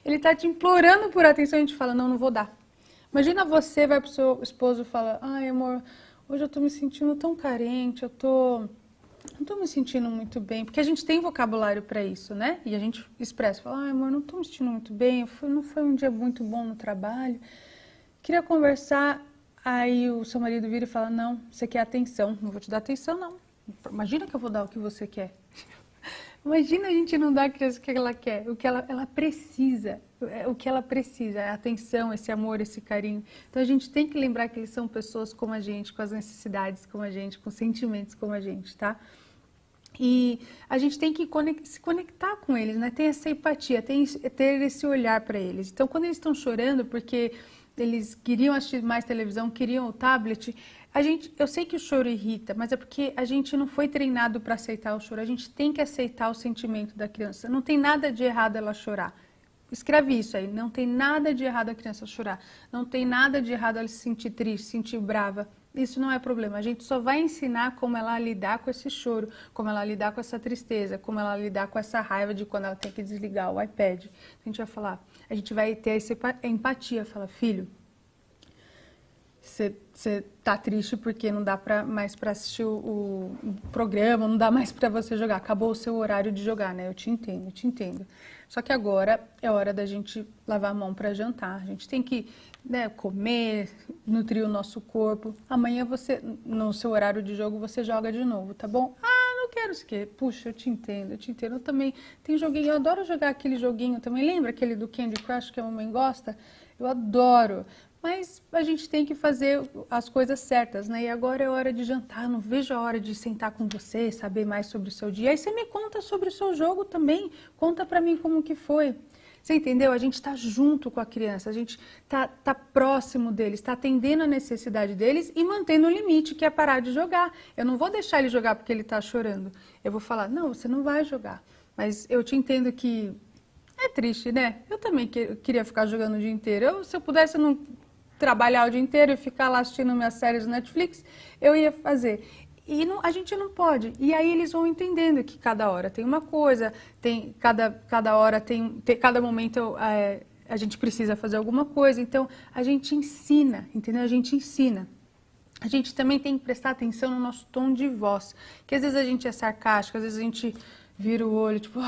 Ele está te implorando por atenção e a gente fala, não vou dar. Imagina você vai para o seu esposo e fala, amor, hoje eu estou me sentindo tão carente, não estou me sentindo muito bem, porque a gente tem vocabulário para isso, né? E a gente expressa, fala, amor, não estou me sentindo muito bem, não foi um dia muito bom no trabalho, queria conversar. Aí o seu marido vira e fala, não, você quer atenção, não vou te dar atenção, não. Imagina que eu vou dar o que você quer. Imagina a gente não dar a criança o que ela quer, o que ela precisa, o que ela precisa, a atenção, esse amor, esse carinho. Então a gente tem que lembrar que eles são pessoas como a gente, com as necessidades como a gente, com sentimentos como a gente, tá? E a gente tem que se conectar com eles, né? Ter essa empatia, ter esse olhar para eles. Então quando eles estão chorando porque eles queriam assistir mais televisão, queriam o tablet, eu sei que o choro irrita, mas é porque a gente não foi treinado para aceitar o choro. A gente tem que aceitar o sentimento da criança. Não tem nada de errado ela chorar. Escreve isso aí. Não tem nada de errado a criança chorar. Não tem nada de errado ela se sentir triste, se sentir brava. Isso não é problema. A gente só vai ensinar como ela lidar com esse choro, como ela lidar com essa tristeza, como ela lidar com essa raiva de quando ela tem que desligar o iPad. A gente vai falar, a gente vai ter essa empatia. Fala, filho, você tá triste porque não dá mais para assistir o programa, não dá mais para você jogar. Acabou o seu horário de jogar, né? Eu te entendo, eu te entendo. Só que agora é hora da gente lavar a mão para jantar. A gente tem que, né, comer, nutrir o nosso corpo. Amanhã no seu horário de jogo, você joga de novo, tá bom? Não quero isso aqui. Puxa, eu te entendo, eu te entendo. Eu também tem joguinho, eu adoro jogar aquele joguinho também. Lembra aquele do Candy Crush que a mamãe gosta? Eu adoro. Mas a gente tem que fazer as coisas certas, né? E agora é hora de jantar, não vejo a hora de sentar com você, saber mais sobre o seu dia. Aí você me conta sobre o seu jogo também, conta pra mim como que foi. Você entendeu? A gente está junto com a criança, a gente tá próximo deles, está atendendo a necessidade deles e mantendo um limite, que é parar de jogar. Eu não vou deixar ele jogar porque ele está chorando. Eu vou falar, não, você não vai jogar. Mas eu te entendo que é triste, né? Eu também queria ficar jogando o dia inteiro. Se eu pudesse não trabalhar o dia inteiro e ficar lá assistindo minhas séries no Netflix, eu ia fazer. E a gente não pode. E aí eles vão entendendo que cada hora tem uma coisa, cada hora cada momento a gente precisa fazer alguma coisa. Então a gente ensina, entendeu? A gente ensina. A gente também tem que prestar atenção no nosso tom de voz, que às vezes a gente é sarcástico, às vezes a gente vira o olho, tipo...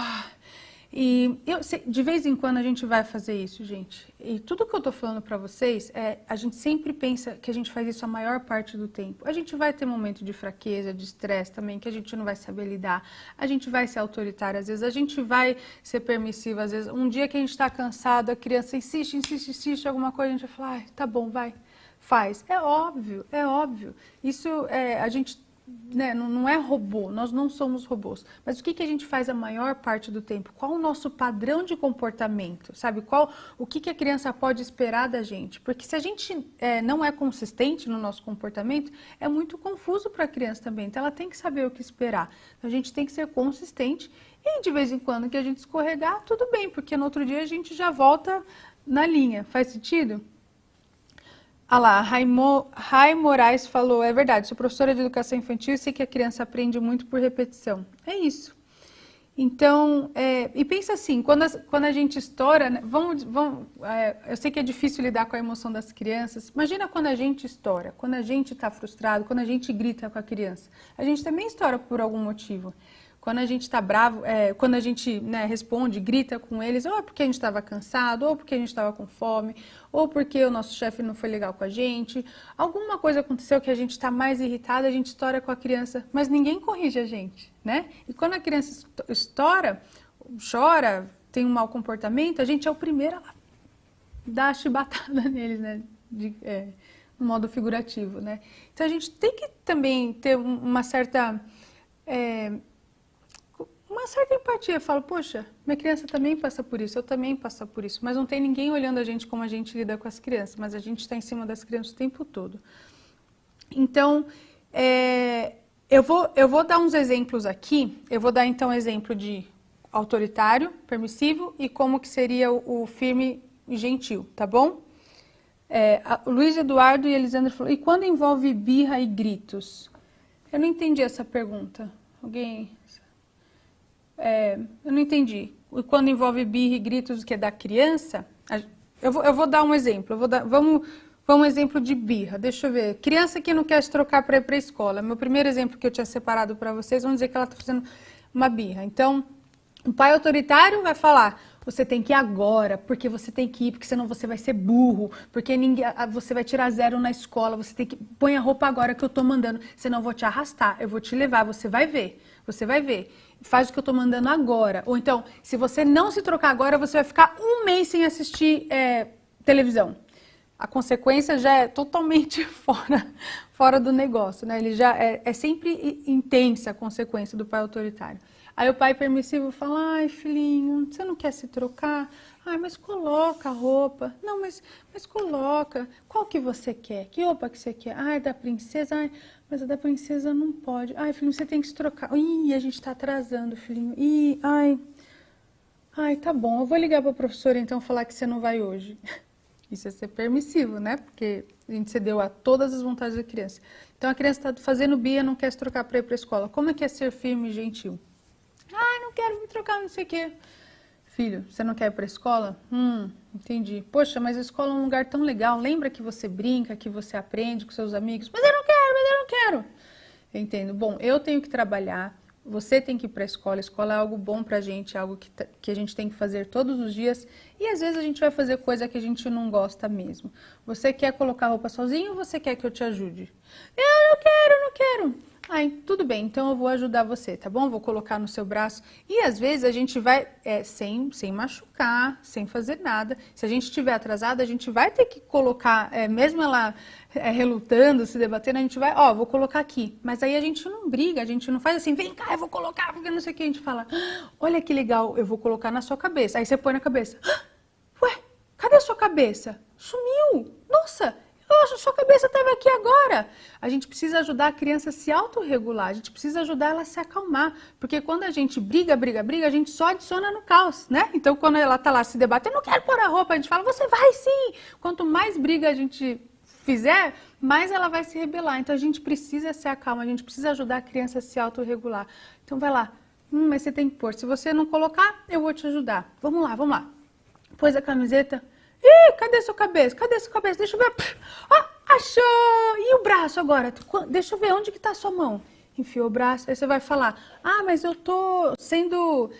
E de vez em quando a gente vai fazer isso, gente. E tudo que eu tô falando para vocês, a gente sempre pensa que a gente faz isso a maior parte do tempo. A gente vai ter momento de fraqueza, de estresse também, que a gente não vai saber lidar. A gente vai ser autoritário, às vezes a gente vai ser permissivo, às vezes. Um dia que a gente está cansado, a criança insiste alguma coisa, a gente vai falar, ai, tá bom, vai, faz. É óbvio, é óbvio. Isso a gente... Né, não é robô, nós não somos robôs. Mas o que a gente faz a maior parte do tempo? Qual o nosso padrão de comportamento? Sabe? O que a criança pode esperar da gente? Porque se a gente não é consistente no nosso comportamento, é muito confuso para a criança também. Então ela tem que saber o que esperar. Então, a gente tem que ser consistente e de vez em quando que a gente escorregar, tudo bem, porque no outro dia a gente já volta na linha. Faz sentido? Ah lá, Rai Moraes falou, é verdade, sou professora de educação infantil e sei que a criança aprende muito por repetição. É isso. Então, e pensa assim, quando a gente estoura, né, eu sei que é difícil lidar com a emoção das crianças, imagina quando a gente estoura, quando a gente está frustrado, quando a gente grita com a criança. A gente também estoura por algum motivo. Quando a gente está bravo, quando a gente responde, grita com eles, ou é porque a gente estava cansado, ou porque a gente estava com fome, ou porque o nosso chefe não foi legal com a gente. Alguma coisa aconteceu que a gente está mais irritado, a gente estoura com a criança, mas ninguém corrige a gente, né? E quando a criança estoura, chora, tem um mau comportamento, a gente é o primeiro a dar a chibatada neles, né? No modo figurativo, né? Então a gente tem que também ter uma certa empatia. Eu falo, poxa, minha criança também passa por isso, eu também passo por isso. Mas não tem ninguém olhando a gente como a gente lida com as crianças, mas a gente está em cima das crianças o tempo todo. Então, eu vou dar uns exemplos aqui. Eu vou dar então exemplo de autoritário, permissivo e como que seria o firme e gentil, tá bom? O Luiz Eduardo e Elisandro falou, e quando envolve birra e gritos? Eu não entendi essa pergunta. Alguém... eu não entendi. Quando envolve birra e gritos, que é da criança, eu vou dar um exemplo. Vamos um exemplo de birra. Deixa eu ver. Criança que não quer se trocar para ir para a escola. Meu primeiro exemplo que eu tinha separado para vocês, vamos dizer que ela está fazendo uma birra. Então, o pai autoritário vai falar, você tem que ir agora, porque você tem que ir, porque senão você vai ser burro, porque você vai tirar 0 na escola, você tem que... Põe a roupa agora que eu estou mandando, senão eu vou te arrastar, eu vou te levar, você vai ver. Faz o que eu estou mandando agora. Ou então, se você não se trocar agora, você vai ficar 1 mês sem assistir televisão. A consequência já é totalmente fora do negócio, né? Ele já é sempre intensa a consequência do pai autoritário. Aí o pai permissivo fala, ai filhinho, você não quer se trocar? Ai, mas coloca a roupa. Não, mas coloca. Qual que você quer? Que roupa que você quer? Ai, da princesa. Ai, mas a da princesa não pode. Ai, filhinho, você tem que se trocar. Ih, a gente tá atrasando, filhinho. Ih, ai, tá bom. Eu vou ligar pra professora então falar que você não vai hoje. Isso é ser permissivo, né? Porque a gente cedeu a todas as vontades da criança. Então a criança está fazendo birra, não quer se trocar para ir para a escola. Como é que é ser firme e gentil? Ah, não quero me trocar, não sei o quê. Filho, você não quer ir para a escola? Entendi. Poxa, mas a escola é um lugar tão legal. Lembra que você brinca, que você aprende com seus amigos? Mas eu não quero. Eu entendo. Bom, eu tenho que trabalhar. Você tem que ir para a escola é algo bom para a gente, é algo que a gente tem que fazer todos os dias e às vezes a gente vai fazer coisa que a gente não gosta mesmo. Você quer colocar a roupa sozinho ou você quer que eu te ajude? Eu não quero. Ai, tudo bem, então eu vou ajudar você, tá bom? Vou colocar no seu braço. E às vezes a gente vai, sem machucar, sem fazer nada. Se a gente estiver atrasada, a gente vai ter que colocar, mesmo ela relutando, se debatendo, a gente vai, ó, vou colocar aqui. Mas aí a gente não briga, a gente não faz assim, vem cá, eu vou colocar, porque não sei o que. A gente fala, olha que legal, eu vou colocar na sua cabeça. Aí você põe na cabeça. Ué, cadê a sua cabeça? Sumiu! Nossa! Sua cabeça estava aqui agora. A gente precisa ajudar a criança a se autorregular, a gente precisa ajudar ela a se acalmar, porque quando a gente briga, a gente só adiciona no caos, né? Então, quando ela está lá se debatendo, eu não quero pôr a roupa, a gente fala, você vai sim. Quanto mais briga a gente fizer, mais ela vai se rebelar. Então, a gente precisa se acalmar, a gente precisa ajudar a criança a se autorregular. Então, vai lá, mas você tem que pôr. Se você não colocar, eu vou te ajudar. Vamos lá, vamos lá. Pôs a camiseta. Ih, cadê sua cabeça? Cadê sua cabeça? Deixa eu ver. Ah, achou! E o braço agora? Deixa eu ver, onde que tá a sua mão? Enfiou o braço, aí você vai falar, mas eu tô sendo,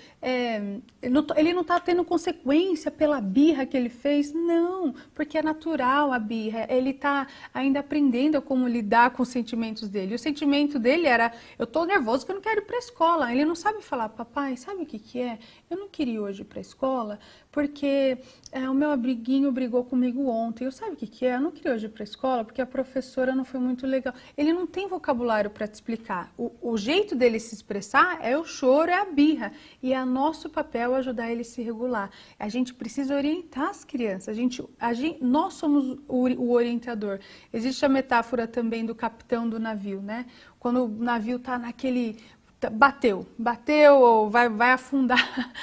ele não tá tendo consequência pela birra que ele fez. Não, porque é natural a birra, ele tá ainda aprendendo como lidar com os sentimentos dele. O sentimento dele era, eu tô nervoso que eu não quero ir pra escola. Ele não sabe falar, papai, sabe o que que é? Eu não queria ir hoje pra escola porque o meu amiguinho brigou comigo ontem. Eu sabe o que que é? Eu não queria hoje ir pra escola porque a professora não foi muito legal. Ele não tem vocabulário para te explicar. O jeito dele se expressar é o choro, é a birra. E é nosso papel ajudar ele a se regular. A gente precisa orientar as crianças. Nós somos o orientador. Existe a metáfora também do capitão do navio, né? Quando o navio está naquele... Bateu, ou vai afundar,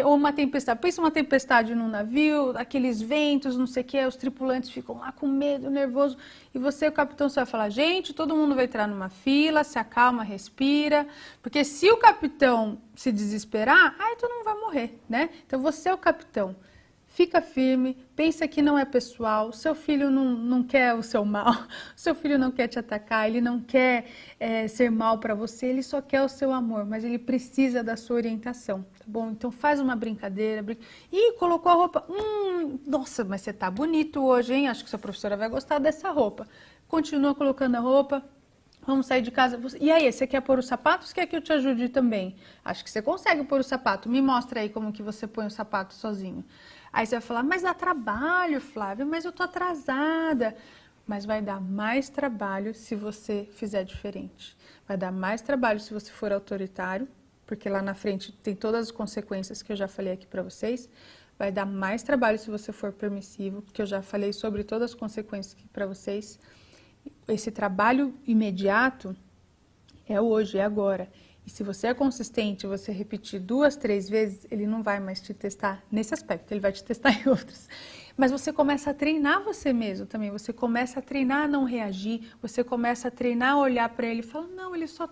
ou uma tempestade. Pensa uma tempestade num navio, aqueles ventos, não sei o que, os tripulantes ficam lá com medo, nervoso, e você, o capitão, você vai falar, gente, todo mundo vai entrar numa fila, se acalma, respira, porque se o capitão se desesperar, aí todo mundo vai morrer, né? Então você é o capitão. Fica firme, pensa que não é pessoal, seu filho não quer o seu mal, seu filho não quer te atacar, ele não quer ser mal para você, ele só quer o seu amor, mas ele precisa da sua orientação, tá bom? Então faz uma brincadeira, Ih, colocou a roupa, nossa, mas você tá bonito hoje, hein? Acho que sua professora vai gostar dessa roupa. Continua colocando a roupa. Vamos sair de casa. E aí, você quer pôr os sapatos? Quer que eu te ajude também? Acho que você consegue pôr o sapato. Me mostra aí como que você põe o sapato sozinho. Aí você vai falar, mas dá trabalho, Flávia, mas eu tô atrasada. Mas vai dar mais trabalho se você fizer diferente. Vai dar mais trabalho se você for autoritário, porque lá na frente tem todas as consequências que eu já falei aqui para vocês. Vai dar mais trabalho se você for permissivo, porque eu já falei sobre todas as consequências aqui para vocês. Esse trabalho imediato é hoje, é agora. E se você é consistente, você repetir 2, 3 vezes, ele não vai mais te testar nesse aspecto, ele vai te testar em outros. Mas você começa a treinar você mesmo também, você começa a treinar a não reagir, você começa a treinar a olhar para ele e falar, não, ele só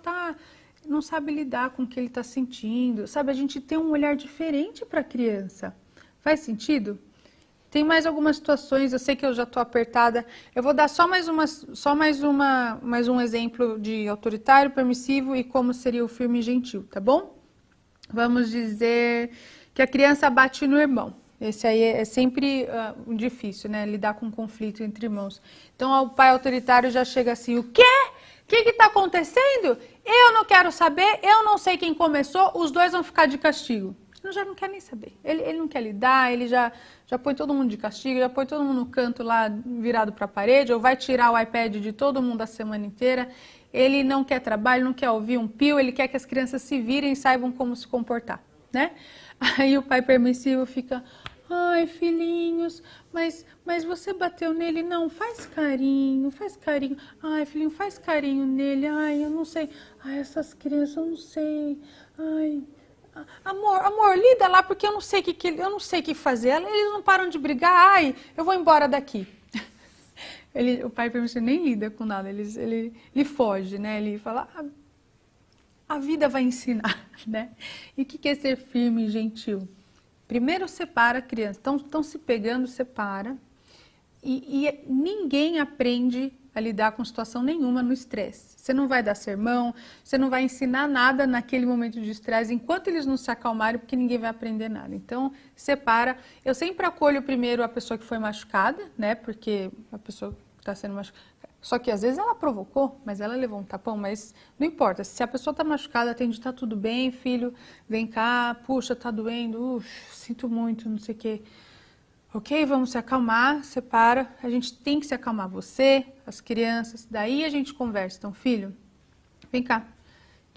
não sabe lidar com o que ele está sentindo. Sabe, a gente tem um olhar diferente para a criança. Faz sentido? Tem mais algumas situações, eu sei que eu já estou apertada. Eu vou dar só mais um exemplo de autoritário, permissivo e como seria o firme e gentil, tá bom? Vamos dizer que a criança bate no irmão. Esse aí é sempre difícil, né? Lidar com conflito entre irmãos. Então o pai autoritário já chega assim, o quê? O que está acontecendo? Eu não quero saber, eu não sei quem começou, os dois vão ficar de castigo. Ele já não quer nem saber, ele não quer lidar, ele já põe todo mundo de castigo, já põe todo mundo no canto lá virado para a parede, ou vai tirar o iPad de todo mundo a semana inteira. Ele não quer trabalho, não quer ouvir um pio, ele quer que as crianças se virem e saibam como se comportar, né? Aí o pai permissivo fica, ai filhinhos, mas você bateu nele? Não, faz carinho, faz carinho. Ai filhinho, faz carinho nele, ai eu não sei, ai essas crianças eu não sei, ai... Amor, lida lá porque eu não sei o que fazer. Eles não param de brigar. Ai, eu vou embora daqui. O pai permissivo nem lida com nada. Ele foge, né? Ele fala, a vida vai ensinar, né? E o que é ser firme e gentil? Primeiro separa a criança. Estão se pegando, separa. E ninguém aprende a lidar com situação nenhuma no estresse. Você não vai dar sermão, você não vai ensinar nada naquele momento de estresse, enquanto eles não se acalmarem, porque ninguém vai aprender nada. Então, separa. Eu sempre acolho primeiro a pessoa que foi machucada, né? Porque a pessoa está sendo machucada. Só que às vezes ela provocou, mas ela levou um tapão, mas não importa. Se a pessoa está machucada, tem de estar tudo bem, filho, vem cá, puxa, tá doendo, sinto muito, não sei o quê. Ok, vamos se acalmar, separa. A gente tem que se acalmar, você, as crianças, daí a gente conversa. Então, filho, vem cá.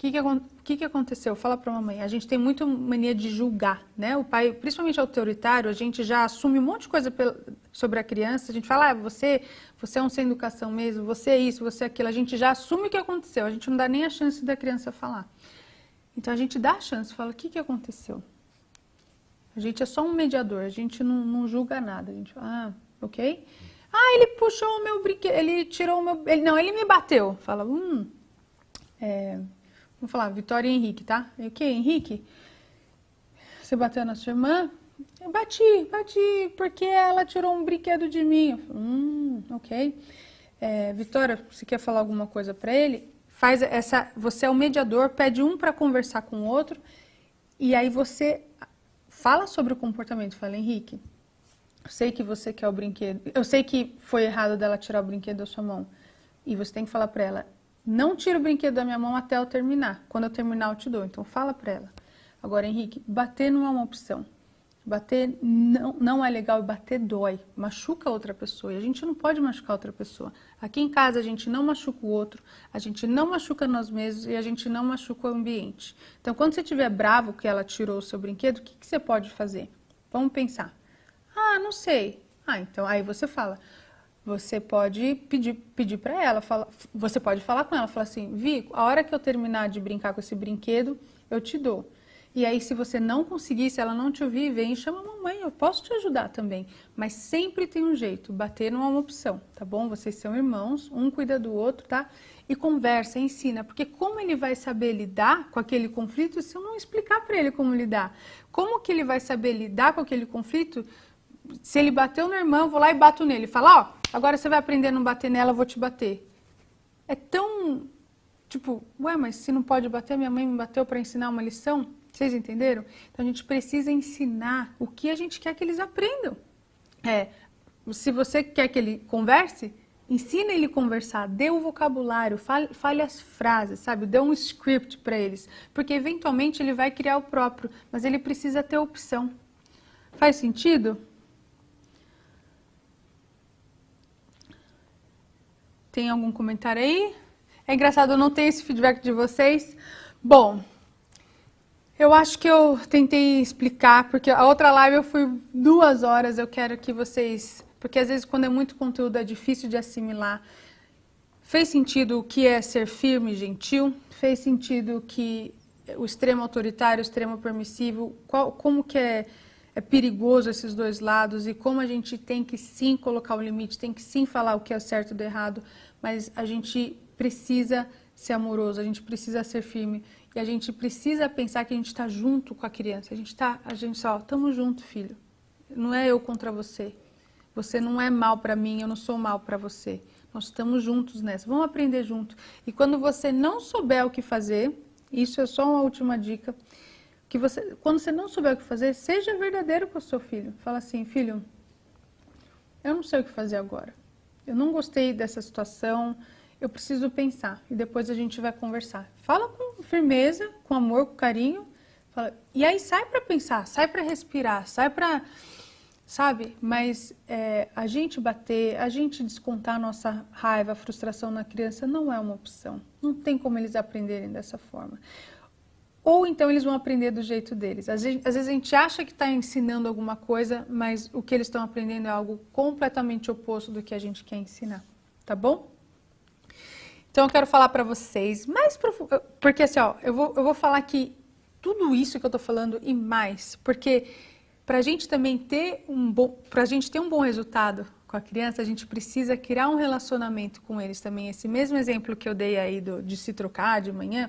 O que aconteceu? Fala para a mamãe. A gente tem muita mania de julgar, né? O pai, principalmente autoritário, a gente já assume um monte de coisa sobre a criança. A gente fala, você é um sem educação mesmo, você é isso, você é aquilo. A gente já assume o que aconteceu. A gente não dá nem a chance da criança falar. Então a gente dá a chance, fala, o que aconteceu? A gente é só um mediador, a gente não julga nada. A gente fala, ok? Ele puxou o meu brinquedo, ele tirou o meu... Ele me bateu. Fala, vamos falar, Vitória e Henrique, tá? E o que, Henrique? Você bateu na sua irmã? Eu bati, porque ela tirou um brinquedo de mim. Eu falo, ok. Vitória, você quer falar alguma coisa para ele? Você é o mediador, pede um para conversar com o outro, e aí você fala sobre o comportamento. Fala, Henrique, eu sei que você quer o brinquedo, eu sei que foi errado dela tirar o brinquedo da sua mão, e você tem que falar para ela, não tira o brinquedo da minha mão até eu terminar. Quando eu terminar, eu te dou. Então, fala para ela. Agora, Henrique, bater não é uma opção. Bater não é legal e bater dói. Machuca outra pessoa. E a gente não pode machucar outra pessoa. Aqui em casa, a gente não machuca o outro, a gente não machuca nós mesmos e a gente não machuca o ambiente. Então, quando você estiver bravo que ela tirou o seu brinquedo, o que você pode fazer? Vamos pensar. Não sei. Então, aí você fala... Você pode pedir para ela, você pode falar com ela, falar assim, Vi, a hora que eu terminar de brincar com esse brinquedo, eu te dou. E aí, se você não conseguir, se ela não te ouvir, vem e chama a mamãe, eu posso te ajudar também. Mas sempre tem um jeito, bater não é uma opção, tá bom? Vocês são irmãos, um cuida do outro, tá? E conversa, ensina, porque como ele vai saber lidar com aquele conflito se eu não explicar para ele como lidar? Como que ele vai saber lidar com aquele conflito se ele bateu no irmão, eu vou lá e bato nele. Fala, agora você vai aprender a não bater nela, eu vou te bater. É tão, mas se não pode bater, minha mãe me bateu para ensinar uma lição? Vocês entenderam? Então a gente precisa ensinar o que a gente quer que eles aprendam. Se você quer que ele converse, ensina ele a conversar, dê o vocabulário, fale as frases, sabe? Dê um script para eles. Porque eventualmente ele vai criar o próprio, mas ele precisa ter opção. Faz sentido? Tem algum comentário aí? É engraçado, eu não tenho esse feedback de vocês. Bom, eu acho que eu tentei explicar, porque a outra live eu fui 2 horas, eu quero que vocês... Porque às vezes quando é muito conteúdo é difícil de assimilar. Fez sentido o que é ser firme e gentil? Fez sentido que o extremo autoritário, o extremo permissivo, como que é perigoso esses dois lados e como a gente tem que sim colocar o limite, tem que sim falar o que é certo e do errado, mas a gente precisa ser amoroso, a gente precisa ser firme e a gente precisa pensar que a gente está junto com a criança, a gente só, estamos juntos, filho, não é eu contra você, você não é mal para mim, eu não sou mal para você, nós estamos juntos nessa, vamos aprender junto. E quando você não souber o que fazer, isso é só uma última dica, quando você não souber o que fazer, seja verdadeiro com o seu filho. Fala assim, filho, eu não sei o que fazer agora. Eu não gostei dessa situação, eu preciso pensar. E depois a gente vai conversar. Fala com firmeza, com amor, com carinho. E aí sai para pensar, sai para respirar, sai para... Sabe? Mas a gente bater, a gente descontar a nossa raiva, a frustração na criança não é uma opção. Não tem como eles aprenderem dessa forma. Ou então eles vão aprender do jeito deles. Às vezes a gente acha que está ensinando alguma coisa, mas o que eles estão aprendendo é algo completamente oposto do que a gente quer ensinar. Tá bom? Então eu quero falar para vocês mais profundo, porque assim, eu vou falar aqui tudo isso que eu estou falando e mais, porque para a gente também ter um bom resultado com a criança, a gente precisa criar um relacionamento com eles também. Esse mesmo exemplo que eu dei aí de se trocar de manhã,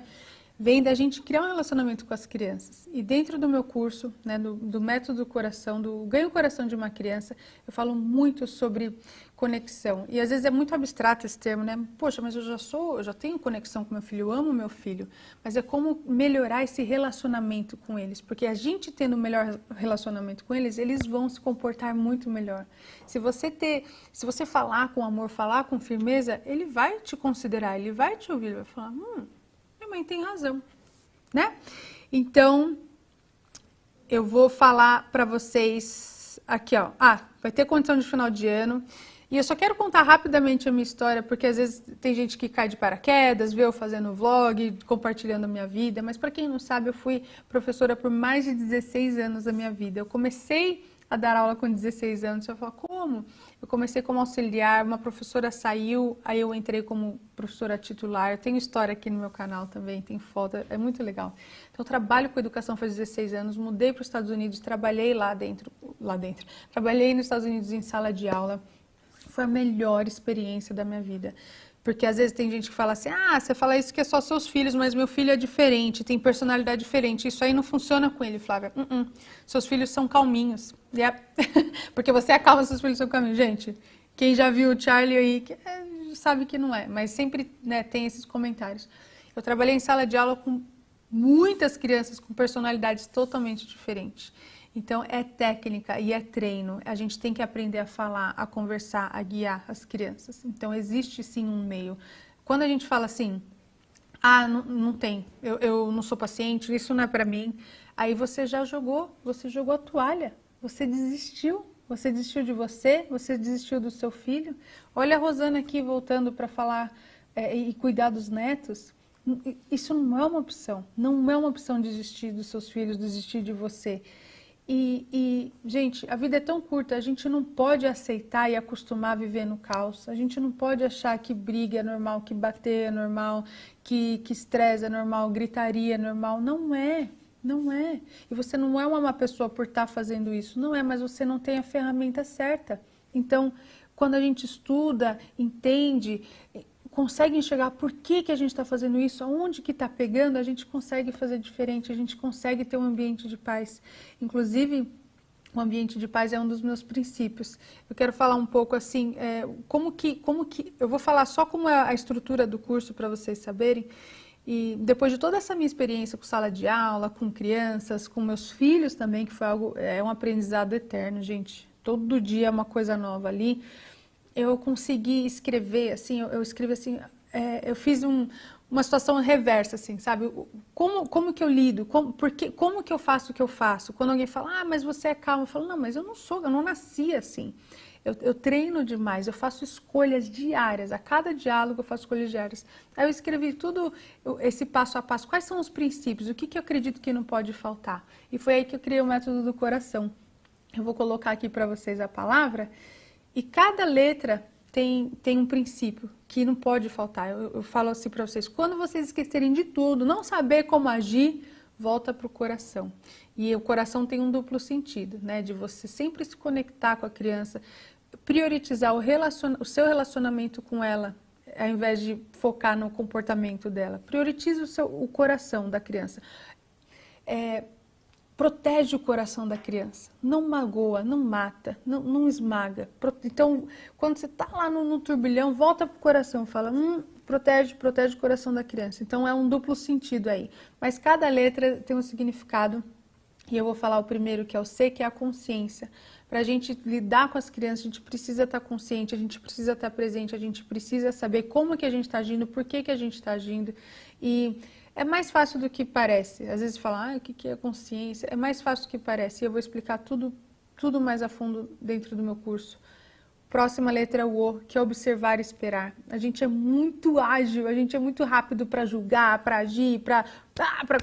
vem da gente criar um relacionamento com as crianças. E dentro do meu curso, né, do método do coração, do ganho coração de uma criança, eu falo muito sobre conexão. E às vezes é muito abstrato esse termo, né? Poxa, mas eu já tenho conexão com meu filho, eu amo meu filho. Mas é como melhorar esse relacionamento com eles, porque a gente tendo um melhor relacionamento com eles, eles vão se comportar muito melhor. Se você falar com amor, falar com firmeza, ele vai te considerar, ele vai te ouvir, ele vai falar, minha mãe tem razão, né? Então, eu vou falar para vocês aqui, ó. Vai ter condição de final de ano. E eu só quero contar rapidamente a minha história, porque às vezes tem gente que cai de paraquedas, vê eu fazendo vlog, compartilhando a minha vida. Mas para quem não sabe, eu fui professora por mais de 16 anos da minha vida. Eu comecei a dar aula com 16 anos. Você fala, como? Eu comecei como auxiliar, uma professora saiu, aí eu entrei como professora titular. Eu tenho história aqui no meu canal também, tem foto, é muito legal. Então, eu trabalho com educação faz 16 anos, mudei para os Estados Unidos, trabalhei lá dentro. Trabalhei nos Estados Unidos em sala de aula. Foi a melhor experiência da minha vida. Porque às vezes tem gente que fala assim, você fala isso que é só seus filhos, mas meu filho é diferente, tem personalidade diferente. Isso aí não funciona com ele, Flávia. Seus filhos são calminhos. Porque você acalma, seus filhos são calminhos. Gente, quem já viu o Charlie aí sabe que não é, mas sempre, né, tem esses comentários. Eu trabalhei em sala de aula com muitas crianças com personalidades totalmente diferentes. Então, é técnica e é treino. A gente tem que aprender a falar, a conversar, a guiar as crianças. Então, existe sim um meio. Quando a gente fala assim, não tem, eu não sou paciente, isso não é para mim, aí você jogou a toalha, você desistiu de você desistiu do seu filho. Olha a Rosana aqui voltando para falar e cuidar dos netos. Isso não é uma opção, não é uma opção desistir dos seus filhos, desistir de você. Gente, a vida é tão curta, a gente não pode aceitar e acostumar a viver no caos. A gente não pode achar que briga é normal, que bater é normal, que estresse é normal, gritaria é normal. Não é. E você não é uma má pessoa por estar fazendo isso. Não é, mas você não tem a ferramenta certa. Então, quando a gente estuda, entende, consegue enxergar por que a gente está fazendo isso, aonde que está pegando, a gente consegue fazer diferente, a gente consegue ter um ambiente de paz. Inclusive, o ambiente de paz é um dos meus princípios. Eu quero falar um pouco assim, como que eu vou falar só como é a estrutura do curso para vocês saberem. E depois de toda essa minha experiência com sala de aula, com crianças, com meus filhos também, que foi um aprendizado eterno, gente. Todo dia é uma coisa nova ali. Eu consegui escrever, assim, eu escrevi assim, eu fiz uma situação reversa, assim, sabe? Como que eu lido? Como que eu faço o que eu faço? Quando alguém fala, mas você é calma, eu falo, não, mas eu não nasci assim. Eu treino demais, eu faço escolhas diárias, a cada diálogo eu faço escolhas diárias. Aí eu escrevi tudo, esse passo a passo, quais são os princípios, o que eu acredito que não pode faltar. E foi aí que eu criei o método do coração. Eu vou colocar aqui para vocês a palavra, e cada letra tem um princípio que não pode faltar. Eu falo assim para vocês, quando vocês esquecerem de tudo, não saber como agir, volta para o coração. E o coração tem um duplo sentido, né? De você sempre se conectar com a criança, priorizar o seu relacionamento com ela, ao invés de focar no comportamento dela. Priorize o coração da criança. Protege o coração da criança. Não magoa, não mata, não esmaga. Então, quando você está lá no turbilhão, volta para o coração, fala, protege o coração da criança. Então, é um duplo sentido aí. Mas cada letra tem um significado. E eu vou falar o primeiro, que é o C, que é a consciência. Para a gente lidar com as crianças, a gente precisa estar consciente, a gente precisa estar presente, a gente precisa saber como que a gente está agindo, por que a gente está agindo. E é mais fácil do que parece. Às vezes fala, o que é consciência? É mais fácil do que parece. E eu vou explicar tudo mais a fundo dentro do meu curso. Próxima letra é o O, que é observar e esperar. A gente é muito ágil, a gente é muito rápido para julgar, para agir, para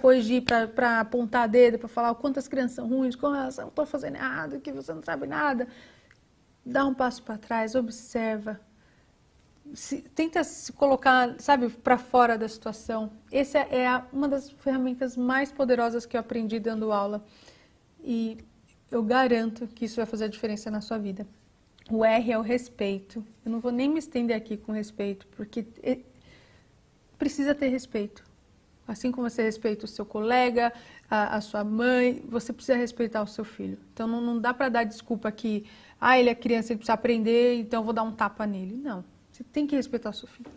corrigir, para apontar dedo, para falar o quanto as crianças são ruins, como elas não estão fazendo errado, que você não sabe nada. Dá um passo para trás, observa. Tenta se colocar, sabe, para fora da situação. Essa é uma das ferramentas mais poderosas que eu aprendi dando aula. E eu garanto que isso vai fazer a diferença na sua vida. O R é o respeito. Eu não vou nem me estender aqui com respeito, porque precisa ter respeito. Assim como você respeita o seu colega, a sua mãe, você precisa respeitar o seu filho. Então não dá para dar desculpa que, ele é criança, ele precisa aprender, então eu vou dar um tapa nele. Não, você tem que respeitar o seu filho.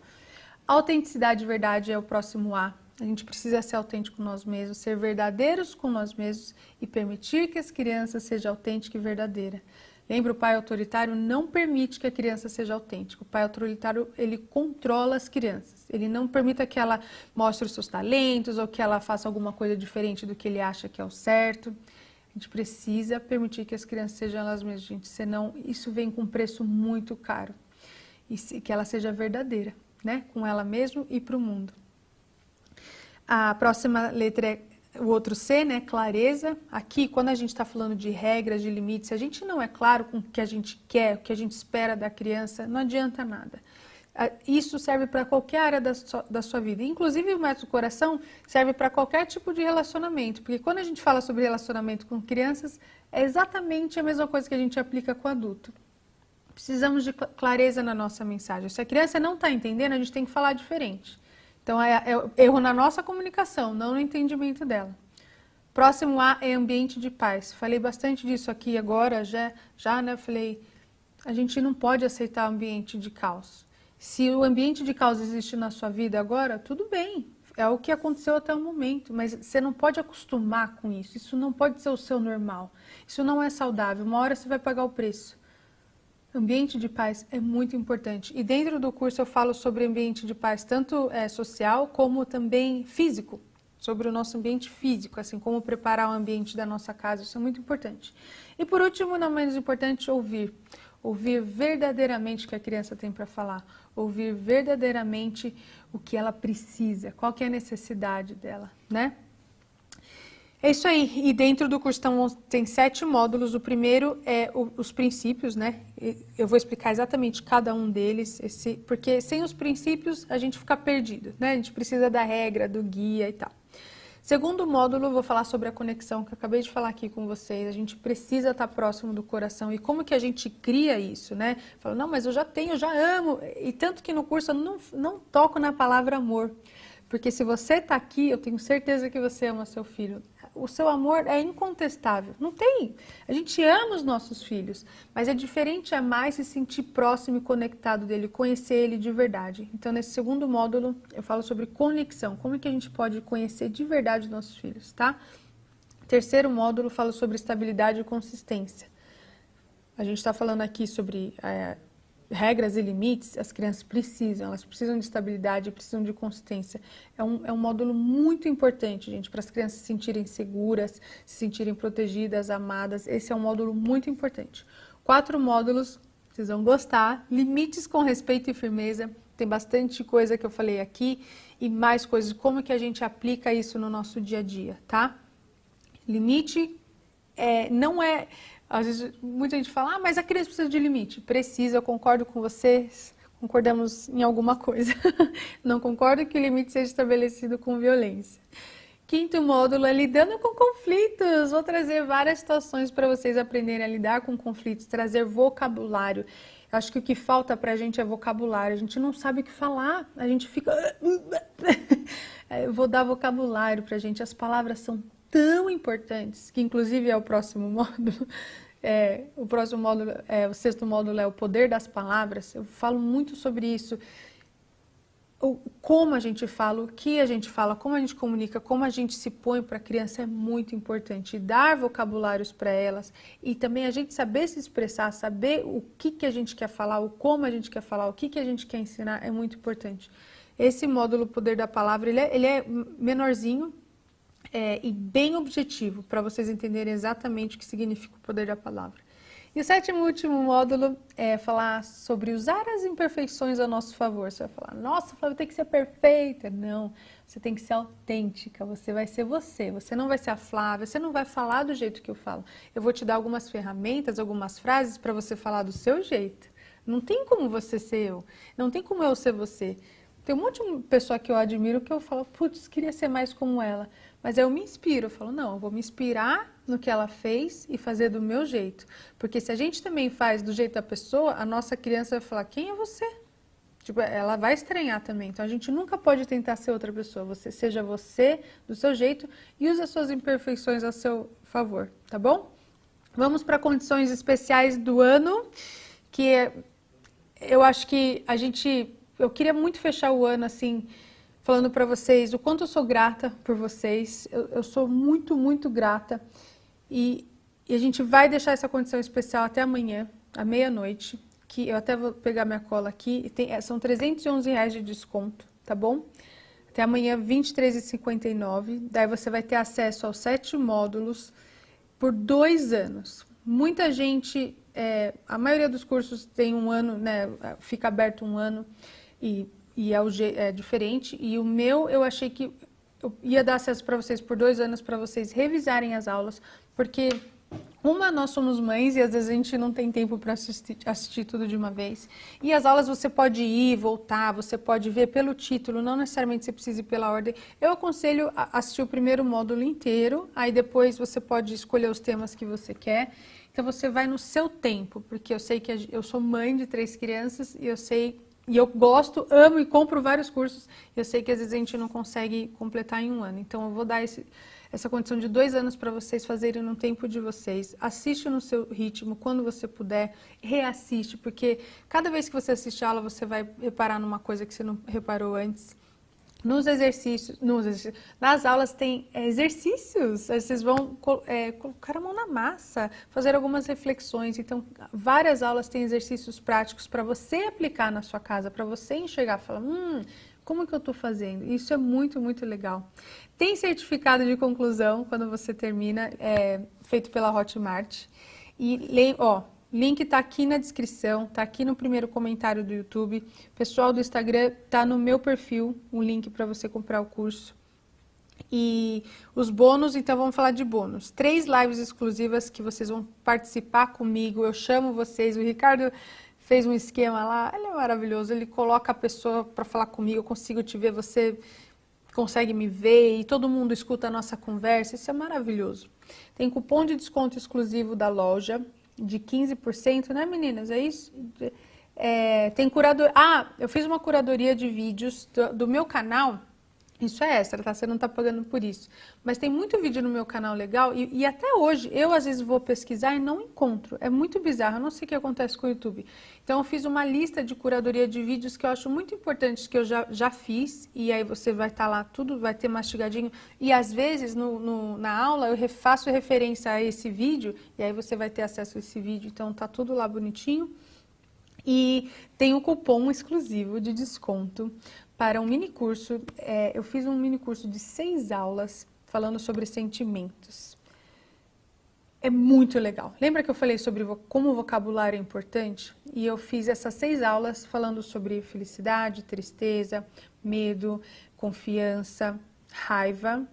Autenticidade e verdade é o próximo A. A gente precisa ser autêntico com nós mesmos, ser verdadeiros com nós mesmos e permitir que as crianças sejam autênticas e verdadeiras. Lembra, o pai autoritário não permite que a criança seja autêntica. O pai autoritário, ele controla as crianças. Ele não permite que ela mostre os seus talentos ou que ela faça alguma coisa diferente do que ele acha que é o certo. A gente precisa permitir que as crianças sejam elas mesmas, gente. Senão, isso vem com um preço muito caro. E que ela seja verdadeira, né? Com ela mesma e para o mundo. A próxima letra é o outro C, né? Clareza. Aqui, quando a gente está falando de regras, de limites, se a gente não é claro com o que a gente quer, o que a gente espera da criança, não adianta nada. Isso serve para qualquer área da sua vida. Inclusive, o método coração serve para qualquer tipo de relacionamento. Porque quando a gente fala sobre relacionamento com crianças, é exatamente a mesma coisa que a gente aplica com adulto. Precisamos de clareza na nossa mensagem. Se a criança não está entendendo, a gente tem que falar diferente. Então, é erro na nossa comunicação, não no entendimento dela. Próximo A é ambiente de paz. Falei bastante disso aqui agora, já, né? Falei, a gente não pode aceitar ambiente de caos. Se o ambiente de caos existe na sua vida agora, tudo bem. É o que aconteceu até o momento, mas você não pode acostumar com isso. Isso não pode ser o seu normal. Isso não é saudável. Uma hora você vai pagar o preço. Ambiente de paz é muito importante. E dentro do curso eu falo sobre ambiente de paz, tanto social como também físico. Sobre o nosso ambiente físico, assim, como preparar o ambiente da nossa casa. Isso é muito importante. E por último, não menos importante, ouvir. Ouvir verdadeiramente o que a criança tem para falar. Ouvir verdadeiramente o que ela precisa, qual que é a necessidade dela, né? É isso aí, e dentro do curso tem 7 módulos. O primeiro é os princípios, né? Eu vou explicar exatamente cada um deles, porque sem os princípios a gente fica perdido, né? A gente precisa da regra, do guia e tal. Segundo módulo, eu vou falar sobre a conexão, que eu acabei de falar aqui com vocês. A gente precisa estar próximo do coração e como que a gente cria isso, né? Fala, não, mas eu já tenho, eu já amo. E tanto que no curso eu não toco na palavra amor. Porque se você está aqui, eu tenho certeza que você ama seu filho. O seu amor é incontestável. Não tem. A gente ama os nossos filhos, mas é diferente amar e se sentir próximo e conectado dele, conhecer ele de verdade. Então, nesse segundo módulo, eu falo sobre conexão. Como é que a gente pode conhecer de verdade os nossos filhos, tá? Terceiro módulo, eu falo sobre estabilidade e consistência. A gente está falando aqui sobre regras e limites. As crianças elas precisam de estabilidade, precisam de consistência. É um módulo muito importante, gente, para as crianças se sentirem seguras, se sentirem protegidas, amadas. Esse é um módulo muito importante. 4 módulos, vocês vão gostar. Limites com respeito e firmeza. Tem bastante coisa que eu falei aqui e mais coisas, como que a gente aplica isso no nosso dia a dia, tá? Limite não é... Às vezes muita gente fala, mas a criança precisa de limite. Precisa, eu concordo com vocês, concordamos em alguma coisa. Não concordo que o limite seja estabelecido com violência. Quinto módulo é lidando com conflitos. Vou trazer várias situações para vocês aprenderem a lidar com conflitos, trazer vocabulário. Eu acho que o que falta para a gente é vocabulário. A gente não sabe o que falar, a gente fica... Eu vou dar vocabulário para a gente. As palavras são tão importantes, que inclusive é o próximo módulo. O próximo módulo, o 6º módulo é o poder das palavras. Eu falo muito sobre isso. Como a gente fala, o que a gente fala, como a gente comunica, como a gente se põe para a criança é muito importante. Dar vocabulários para elas e também a gente saber se expressar, saber o que a gente quer falar, o como a gente quer falar, o que a gente quer ensinar é muito importante. Esse módulo Poder da Palavra, ele é menorzinho, e bem objetivo, para vocês entenderem exatamente o que significa o poder da palavra. E o 7º e último módulo é falar sobre usar as imperfeições a nosso favor. Você vai falar, nossa, Flávia, tem que ser perfeita. Não, você tem que ser autêntica, você vai ser você não vai ser a Flávia, você não vai falar do jeito que eu falo. Eu vou te dar algumas ferramentas, algumas frases para você falar do seu jeito. Não tem como você ser eu, não tem como eu ser você. Tem um monte de pessoa que eu admiro que eu falo, putz, queria ser mais como ela. Mas eu me inspiro, eu falo, não, eu vou me inspirar no que ela fez e fazer do meu jeito. Porque se a gente também faz do jeito da pessoa, a nossa criança vai falar, quem é você? Tipo, ela vai estranhar também. Então, a gente nunca pode tentar ser outra pessoa. Você seja você, do seu jeito, e use as suas imperfeições a seu favor, tá bom? Vamos para condições especiais do ano, que eu acho que eu queria muito fechar o ano assim, falando para vocês o quanto eu sou grata por vocês. Eu sou muito, muito grata. E a gente vai deixar essa condição especial até amanhã, à meia-noite. Que eu até vou pegar minha cola aqui, são R$311 de desconto, tá bom? Até amanhã, R$23,59, daí você vai ter acesso aos 7 módulos por 2 anos. Muita gente, a maioria dos cursos tem 1 ano, né, fica aberto 1 ano e é diferente, e o meu eu achei que eu ia dar acesso para vocês por 2 anos, para vocês revisarem as aulas, porque... nós somos mães e às vezes a gente não tem tempo para assistir tudo de uma vez. E as aulas você pode ir, voltar, você pode ver pelo título, não necessariamente você precisa ir pela ordem. Eu aconselho a assistir o primeiro módulo inteiro, aí depois você pode escolher os temas que você quer. Então você vai no seu tempo, porque eu sei que eu sou mãe de 3 crianças e eu sei... E eu gosto, amo e compro vários cursos. Eu sei que às vezes a gente não consegue completar em 1 ano. Então eu vou dar essa condição de 2 anos para vocês fazerem no tempo de vocês. Assiste no seu ritmo, quando você puder, reassiste, porque cada vez que você assiste a aula, você vai reparar numa coisa que você não reparou antes. Nas aulas tem exercícios, vocês vão colocar a mão na massa, fazer algumas reflexões. Então, várias aulas têm exercícios práticos para você aplicar na sua casa, para você enxergar e falar, como que eu estou fazendo? Isso é muito, muito legal. Tem certificado de conclusão quando você termina, feito pela Hotmart. E, link está aqui na descrição, está aqui no primeiro comentário do YouTube. Pessoal do Instagram, está no meu perfil, um link para você comprar o curso. E os bônus, então vamos falar de bônus. 3 lives exclusivas que vocês vão participar comigo, eu chamo vocês, o Ricardo fez um esquema lá, ele é maravilhoso, ele coloca a pessoa para falar comigo, eu consigo te ver, você consegue me ver e todo mundo escuta a nossa conversa, isso é maravilhoso. Tem cupom de desconto exclusivo da loja, de 15%, né meninas? É isso? Tem curador... eu fiz uma curadoria de vídeos do meu canal, isso é extra, tá? Você não tá pagando por isso. Mas tem muito vídeo no meu canal legal e até hoje eu às vezes vou pesquisar e não encontro. É muito bizarro, eu não sei o que acontece com o YouTube. Então eu fiz uma lista de curadoria de vídeos que eu acho muito importantes, que eu já fiz, e aí você vai estar lá, tudo vai ter mastigadinho. E às vezes na aula eu faço referência a esse vídeo, e aí você vai ter acesso a esse vídeo, então tá tudo lá bonitinho. E tem um cupom exclusivo de desconto para um mini curso. Eu fiz um mini curso de 6 aulas falando sobre sentimentos. É muito legal. Lembra que eu falei sobre como o vocabulário é importante? E eu fiz essas 6 aulas falando sobre felicidade, tristeza, medo, confiança, raiva.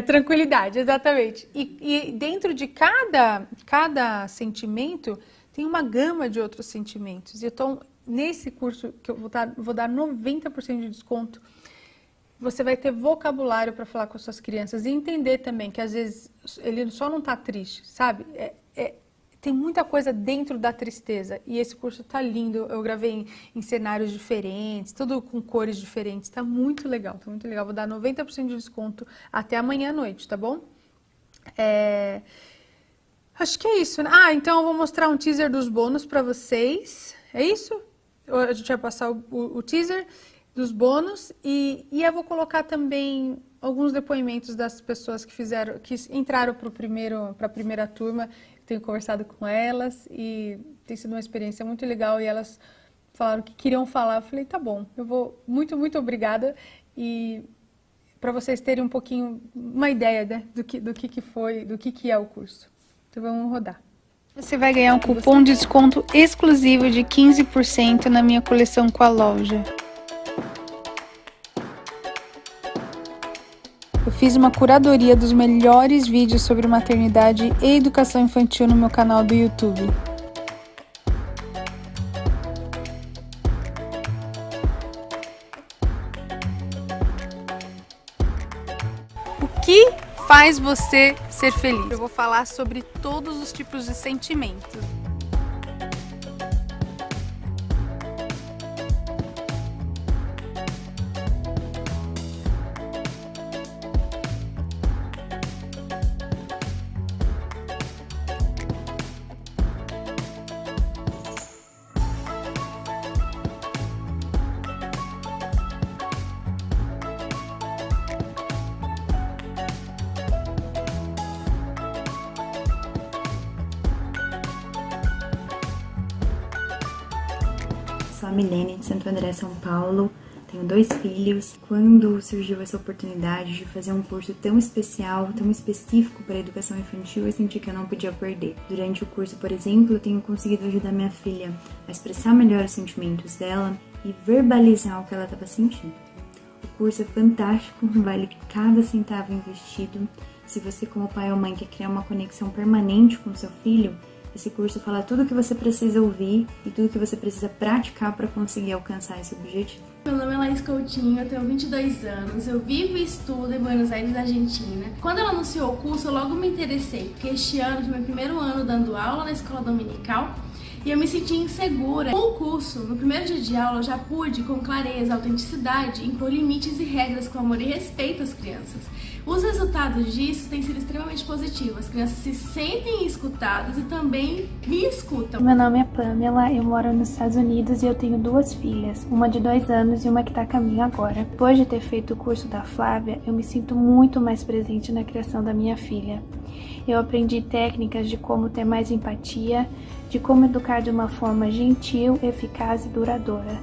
Tranquilidade, exatamente. E dentro de cada sentimento tem uma gama de outros sentimentos. Então, nesse curso que eu vou dar 90% de desconto, você vai ter vocabulário para falar com as suas crianças e entender também que às vezes ele só não está triste, sabe? Tem muita coisa dentro da tristeza e esse curso tá lindo. Eu gravei em cenários diferentes, tudo com cores diferentes. Tá muito legal, tá muito legal. Vou dar 90% de desconto até amanhã à noite, tá bom? Acho que é isso, né? Então eu vou mostrar um teaser dos bônus para vocês. É isso? A gente vai passar o teaser dos bônus e eu vou colocar também alguns depoimentos das pessoas que entraram para a primeira turma. Tenho conversado com elas e tem sido uma experiência muito legal e elas falaram que queriam falar. Eu falei, tá bom, eu vou, muito, muito obrigada, e para vocês terem um pouquinho, uma ideia, né, do que foi, do que é o curso. Então vamos rodar. Você vai ganhar um cupom de desconto exclusivo de 15% na minha coleção com a loja. Eu fiz uma curadoria dos melhores vídeos sobre maternidade e educação infantil no meu canal do YouTube. O que faz você ser feliz. Eu vou falar sobre todos os tipos de sentimentos. Sou a Milene, de Santo André, São Paulo. Tenho 2 filhos. Quando surgiu essa oportunidade de fazer um curso tão especial, tão específico para a educação infantil, eu senti que eu não podia perder. Durante o curso, por exemplo, eu tenho conseguido ajudar minha filha a expressar melhor os sentimentos dela e verbalizar o que ela estava sentindo. O curso é fantástico, vale cada centavo investido. Se você, como pai ou mãe, quer criar uma conexão permanente com o seu filho, esse curso fala tudo o que você precisa ouvir e tudo o que você precisa praticar para conseguir alcançar esse objetivo. Meu nome é Laís Coutinho, eu tenho 22 anos, eu vivo e estudo em Buenos Aires, Argentina. Quando ela anunciou o curso, eu logo me interessei, porque este ano foi meu primeiro ano dando aula na escola dominical e eu me senti insegura. Com o curso, no primeiro dia de aula, eu já pude, com clareza, autenticidade, impor limites e regras com amor e respeito às crianças. Os resultados disso têm sido extremamente positivos. As crianças se sentem escutadas e também me escutam. Meu nome é Pamela, eu moro nos Estados Unidos e eu tenho 2 filhas, uma de 2 anos e uma que está a caminho agora. Depois de ter feito o curso da Flávia, eu me sinto muito mais presente na criação da minha filha. Eu aprendi técnicas de como ter mais empatia, de como educar de uma forma gentil, eficaz e duradoura.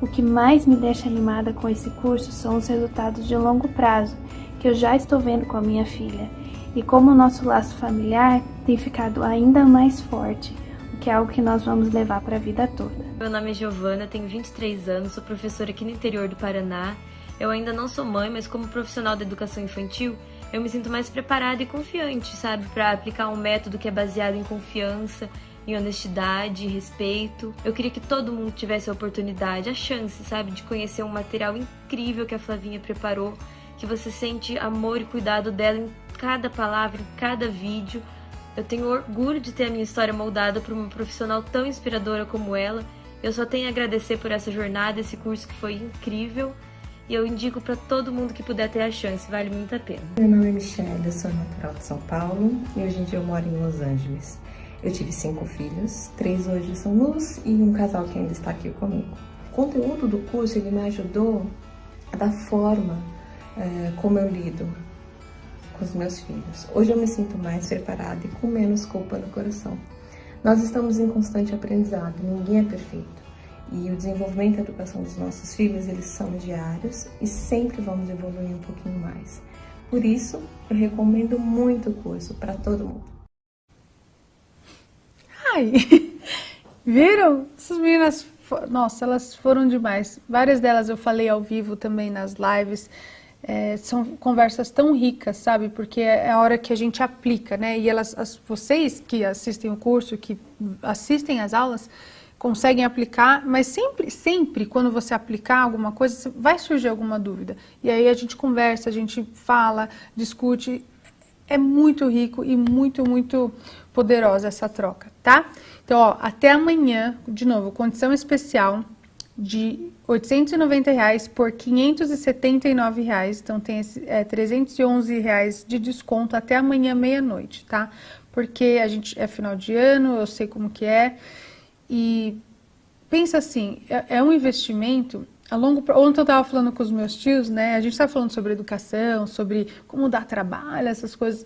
O que mais me deixa animada com esse curso são os resultados de longo prazo, que eu já estou vendo com a minha filha, e como o nosso laço familiar tem ficado ainda mais forte, o que é algo que nós vamos levar para a vida toda. Meu nome é Giovana, tenho 23 anos, sou professora aqui no interior do Paraná. Eu ainda não sou mãe, mas como profissional da educação infantil, eu me sinto mais preparada e confiante, sabe, para aplicar um método que é baseado em confiança, em honestidade, respeito. Eu queria que todo mundo tivesse a oportunidade, a chance, sabe, de conhecer um material incrível que a Flavinha preparou, que você sente amor e cuidado dela em cada palavra, em cada vídeo. Eu tenho orgulho de ter a minha história moldada por uma profissional tão inspiradora como ela. Eu só tenho a agradecer por essa jornada, esse curso que foi incrível. E eu indico para todo mundo que puder ter a chance, vale muito a pena. Meu nome é Michelle, eu sou natural de São Paulo e hoje em dia eu moro em Los Angeles. Eu tive 5 filhos, 3 hoje são luz e um casal que ainda está aqui comigo. O conteúdo do curso ele me ajudou a dar forma como eu lido com os meus filhos. Hoje eu me sinto mais preparada e com menos culpa no coração. Nós estamos em constante aprendizado, ninguém é perfeito. E o desenvolvimento e a educação dos nossos filhos, eles são diários e sempre vamos evoluir um pouquinho mais. Por isso, eu recomendo muito o curso para todo mundo. Ai, viram? Essas meninas, nossa, elas foram demais. Várias delas eu falei ao vivo também nas lives. São conversas tão ricas, sabe? Porque é a hora que a gente aplica, né? E vocês que assistem o curso, que assistem às aulas, conseguem aplicar, mas sempre quando você aplicar alguma coisa, vai surgir alguma dúvida. E aí a gente conversa, a gente fala, discute. É muito rico e muito, muito poderosa essa troca, tá? Então, ó, até amanhã, de novo, condição especial de R$ 890 por R$ 579. Então, tem esse, R$ 311 de desconto até amanhã, meia-noite, tá? Porque a gente é final de ano, eu sei como que é. E pensa assim, é um investimento a longo prazo. Ontem eu estava falando com os meus tios, né? A gente estava falando sobre educação, sobre como dar trabalho, essas coisas.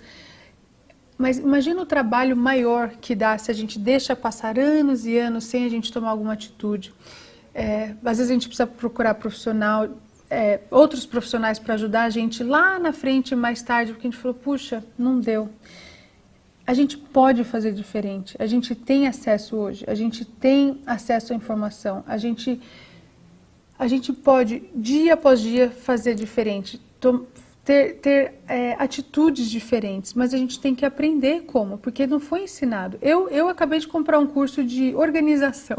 Mas imagina o trabalho maior que dá se a gente deixa passar anos e anos sem a gente tomar alguma atitude. Às vezes a gente precisa procurar profissional, outros profissionais para ajudar a gente lá na frente, mais tarde, porque a gente falou, puxa, não deu. A gente pode fazer diferente, a gente tem acesso hoje, a gente tem acesso à informação, a gente pode, dia após dia, fazer diferente, ter atitudes diferentes, mas a gente tem que aprender como, porque não foi ensinado. Eu acabei de comprar um curso de organização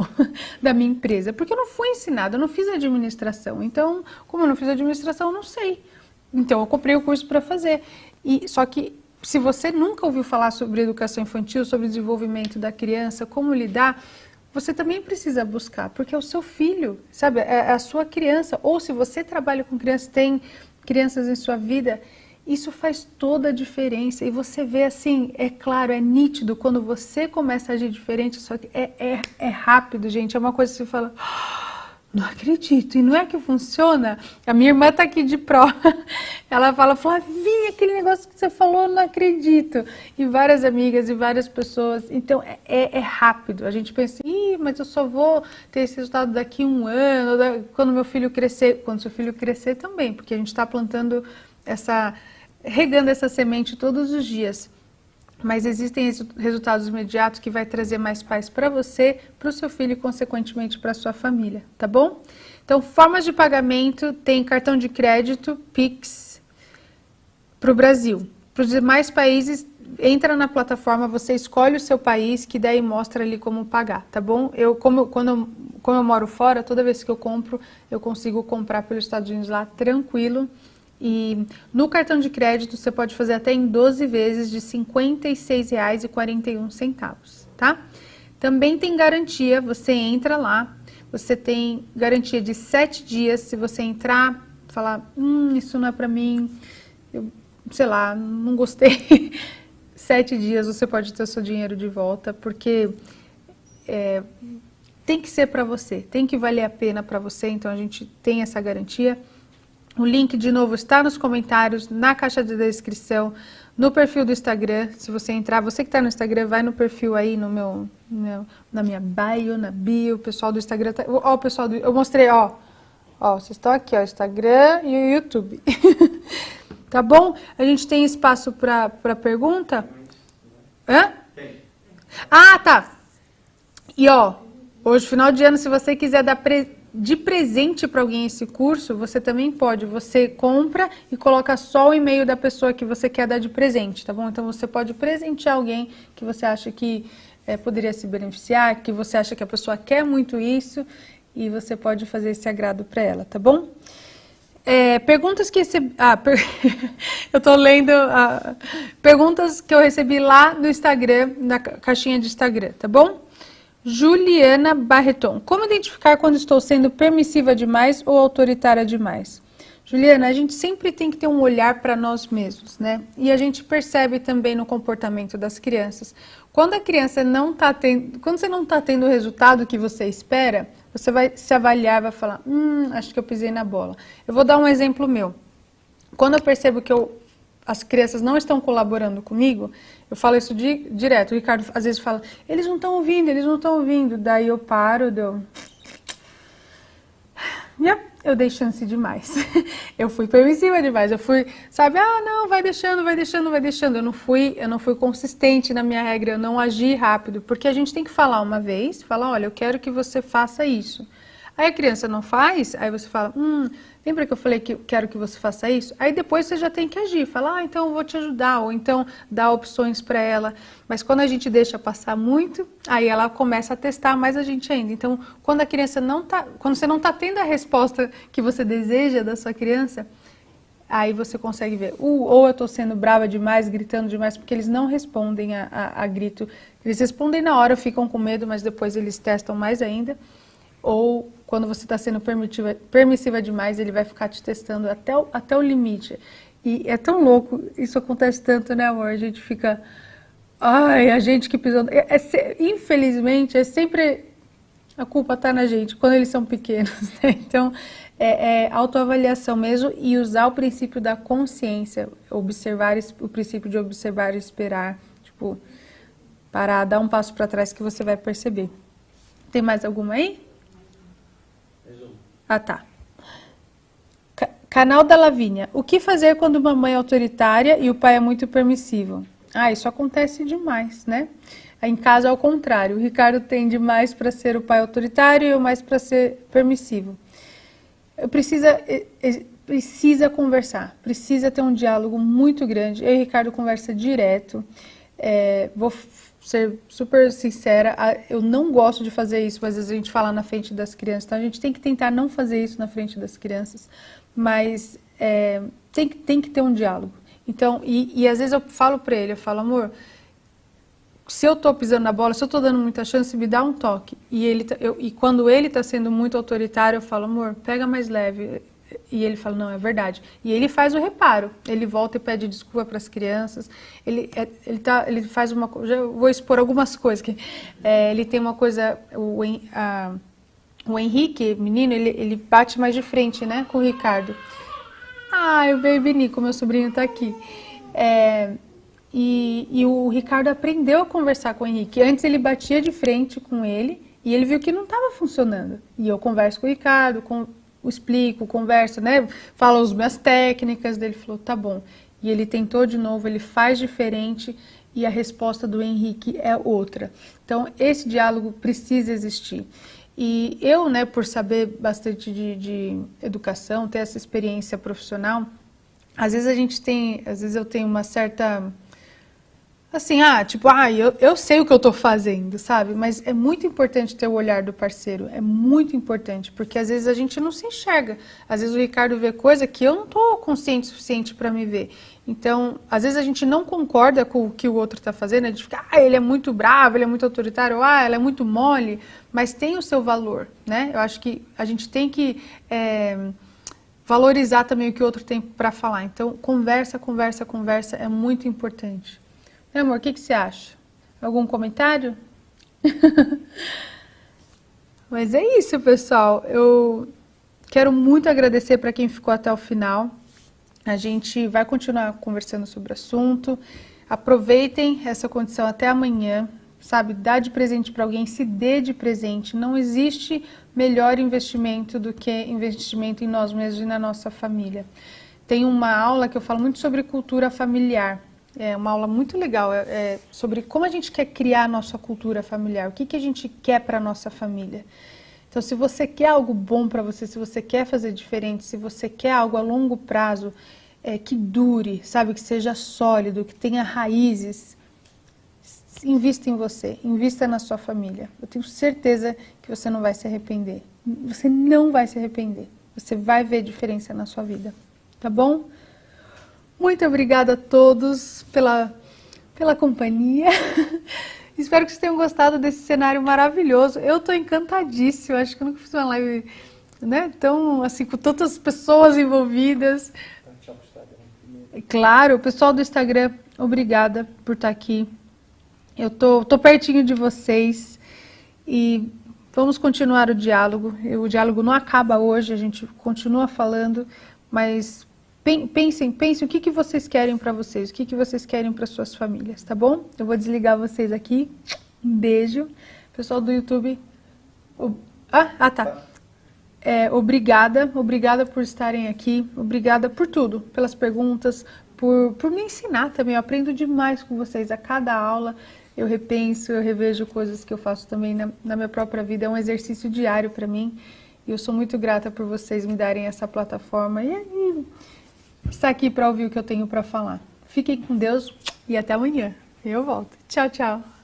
da minha empresa, porque eu não fui ensinado, eu não fiz administração, então, como eu não fiz administração, eu não sei. Então, eu comprei o curso para fazer. Só que se você nunca ouviu falar sobre educação infantil, sobre o desenvolvimento da criança, como lidar, você também precisa buscar, porque é o seu filho, sabe? É a sua criança. Ou se você trabalha com crianças, tem crianças em sua vida, isso faz toda a diferença. E você vê assim, é claro, é nítido, quando você começa a agir diferente, só que é rápido, gente. É uma coisa que você fala... Não acredito, e não é que funciona? A minha irmã tá aqui de prova, ela fala, Flavinha, aquele negócio que você falou, não acredito. E várias amigas e várias pessoas, então é rápido. A gente pensa, mas eu só vou ter esse resultado daqui 1 ano, quando meu filho crescer. Quando seu filho crescer também, porque a gente está plantando regando essa semente todos os dias. Mas existem resultados imediatos que vai trazer mais paz para você, para o seu filho e, consequentemente, para a sua família, tá bom? Então, formas de pagamento, tem cartão de crédito, Pix, para o Brasil. Para os demais países, entra na plataforma, você escolhe o seu país, que daí mostra ali como pagar, tá bom? Como eu moro fora, toda vez que eu compro, eu consigo comprar pelos Estados Unidos lá, tranquilo. E no cartão de crédito você pode fazer até em 12 vezes de R$ 56,41, tá? Também tem garantia, você entra lá, você tem garantia de 7 dias, se você entrar, falar, isso não é pra mim, sei lá, não gostei, 7 dias você pode ter o seu dinheiro de volta, porque tem que ser pra você, tem que valer a pena pra você, então a gente tem essa garantia. O link, de novo, está nos comentários, na caixa de descrição, no perfil do Instagram. Se você entrar, você que está no Instagram, vai no perfil aí, na minha bio, na bio. O pessoal do Instagram, ó, o pessoal do... Eu mostrei, ó, vocês estão aqui, ó, Instagram e o YouTube. Tá bom? A gente tem espaço para pergunta? Hã? Ah, tá. E, ó, hoje, final de ano, se você quiser dar de presente para alguém esse curso, você também pode. Você compra e coloca só o e-mail da pessoa que você quer dar de presente, tá bom? Então você pode presentear alguém que você acha que poderia se beneficiar, que você acha que a pessoa quer muito isso, e você pode fazer esse agrado para ela, tá bom? Perguntas que recebi... eu tô lendo perguntas que eu recebi lá no Instagram, na caixinha de Instagram, tá bom? Juliana Barreton, como identificar quando estou sendo permissiva demais ou autoritária demais? Juliana, a gente sempre tem que ter um olhar para nós mesmos, né? E a gente percebe também no comportamento das crianças. Quando a criança não está tendo, quando você não está tendo o resultado que você espera, você vai se avaliar e vai falar, acho que eu pisei na bola. Eu vou dar um exemplo meu. Quando eu percebo que as crianças não estão colaborando comigo, eu falo isso direto. O Ricardo às vezes fala, eles não estão ouvindo, eles não estão ouvindo. Daí eu paro, eu dei chance demais. Eu fui permissiva demais. Eu fui, sabe, não, vai deixando. Eu não fui consistente na minha regra, eu não agi rápido. Porque a gente tem que falar uma vez, falar, olha, eu quero que você faça isso. Aí a criança não faz, aí você fala, lembra que eu falei que eu quero que você faça isso? Aí depois você já tem que agir, falar, então eu vou te ajudar, ou então dar opções para ela. Mas quando a gente deixa passar muito, aí ela começa a testar mais a gente ainda. Então, quando a criança quando você não está tendo a resposta que você deseja da sua criança, aí você consegue ver, ou eu estou sendo brava demais, gritando demais, porque eles não respondem a grito. Eles respondem na hora, ficam com medo, mas depois eles testam mais ainda. Ou quando você está sendo permissiva demais, ele vai ficar te testando até o limite. E é tão louco, isso acontece tanto, né, amor? A gente fica, a gente que pisou... Infelizmente, é sempre a culpa está na gente, quando eles são pequenos, né? Então, autoavaliação mesmo e usar o princípio da consciência, o princípio de observar e esperar, tipo, parar, dar um passo para trás que você vai perceber. Tem mais alguma aí? Tá. Canal da Lavínia. O que fazer quando uma mãe é autoritária e o pai é muito permissivo? Isso acontece demais, né? Em casa, ao contrário. O Ricardo tende mais para ser o pai autoritário e eu mais para ser permissivo. Precisa conversar. Precisa ter um diálogo muito grande. Eu e o Ricardo conversa direto. Vou ser super sincera, eu não gosto de fazer isso, mas às vezes a gente fala na frente das crianças, então a gente tem que tentar não fazer isso na frente das crianças, mas tem que ter um diálogo. Então, e às vezes eu falo para ele, eu falo, amor, se eu tô pisando na bola, se eu tô dando muita chance, me dá um toque. E quando ele tá sendo muito autoritário, eu falo, amor, pega mais leve. E ele fala, não, é verdade. E ele faz o reparo. Ele volta e pede desculpa para as crianças. Ele faz uma coisa, eu vou expor algumas coisas. Ele tem uma coisa, o Henrique, menino, ele bate mais de frente, né, com o Ricardo. O baby Nico, meu sobrinho tá aqui. E o Ricardo aprendeu a conversar com o Henrique. Antes ele batia de frente com ele e ele viu que não estava funcionando. E eu converso com o Ricardo, explico, converso, né? Falo as minhas técnicas. Ele falou, tá bom. E ele tentou de novo, ele faz diferente e a resposta do Henrique é outra. Então, esse diálogo precisa existir. E eu, né, por saber bastante de educação, ter essa experiência profissional, às vezes eu tenho uma certa... Assim, eu sei o que eu tô fazendo, sabe? Mas é muito importante ter o olhar do parceiro, é muito importante, porque às vezes a gente não se enxerga. Às vezes o Ricardo vê coisa que eu não tô consciente o suficiente para me ver. Então, às vezes a gente não concorda com o que o outro tá fazendo, a gente fica, ele é muito bravo, ele é muito autoritário, ela é muito mole, mas tem o seu valor, né? Eu acho que a gente tem que valorizar também o que o outro tem para falar. Então, conversa é muito importante. Meu amor, o que você acha? Algum comentário? Mas é isso, pessoal. Eu quero muito agradecer para quem ficou até o final. A gente vai continuar conversando sobre o assunto. Aproveitem essa condição até amanhã. Sabe, dá de presente para alguém, se dê de presente. Não existe melhor investimento do que investimento em nós mesmos e na nossa família. Tem uma aula que eu falo muito sobre cultura familiar. É uma aula muito legal, sobre como a gente quer criar a nossa cultura familiar, o que a gente quer para a nossa família. Então, se você quer algo bom para você, se você quer fazer diferente, se você quer algo a longo prazo, que dure, sabe, que seja sólido, que tenha raízes, invista em você, invista na sua família. Eu tenho certeza que você não vai se arrepender. Você não vai se arrepender. Você vai ver diferença na sua vida, tá bom? Muito obrigada a todos pela companhia. Espero que vocês tenham gostado desse cenário maravilhoso. Eu estou encantadíssima. Acho que eu nunca fiz uma live, né, tão assim, com tantas pessoas envolvidas. Claro, o pessoal do Instagram, obrigada por estar aqui. Eu tô pertinho de vocês e vamos continuar o diálogo. O diálogo não acaba hoje, a gente continua falando, mas pensem o que vocês querem para vocês, o que vocês querem para suas famílias, tá bom? Eu vou desligar vocês aqui. Um beijo. Pessoal do YouTube. Tá. Obrigada por estarem aqui. Obrigada por tudo, pelas perguntas, por me ensinar também. Eu aprendo demais com vocês a cada aula. Eu repenso, eu revejo coisas que eu faço também na minha própria vida. É um exercício diário para mim. E eu sou muito grata por vocês me darem essa plataforma e estar aqui para ouvir o que eu tenho para falar. Fiquem com Deus e até amanhã. Eu volto. Tchau, tchau.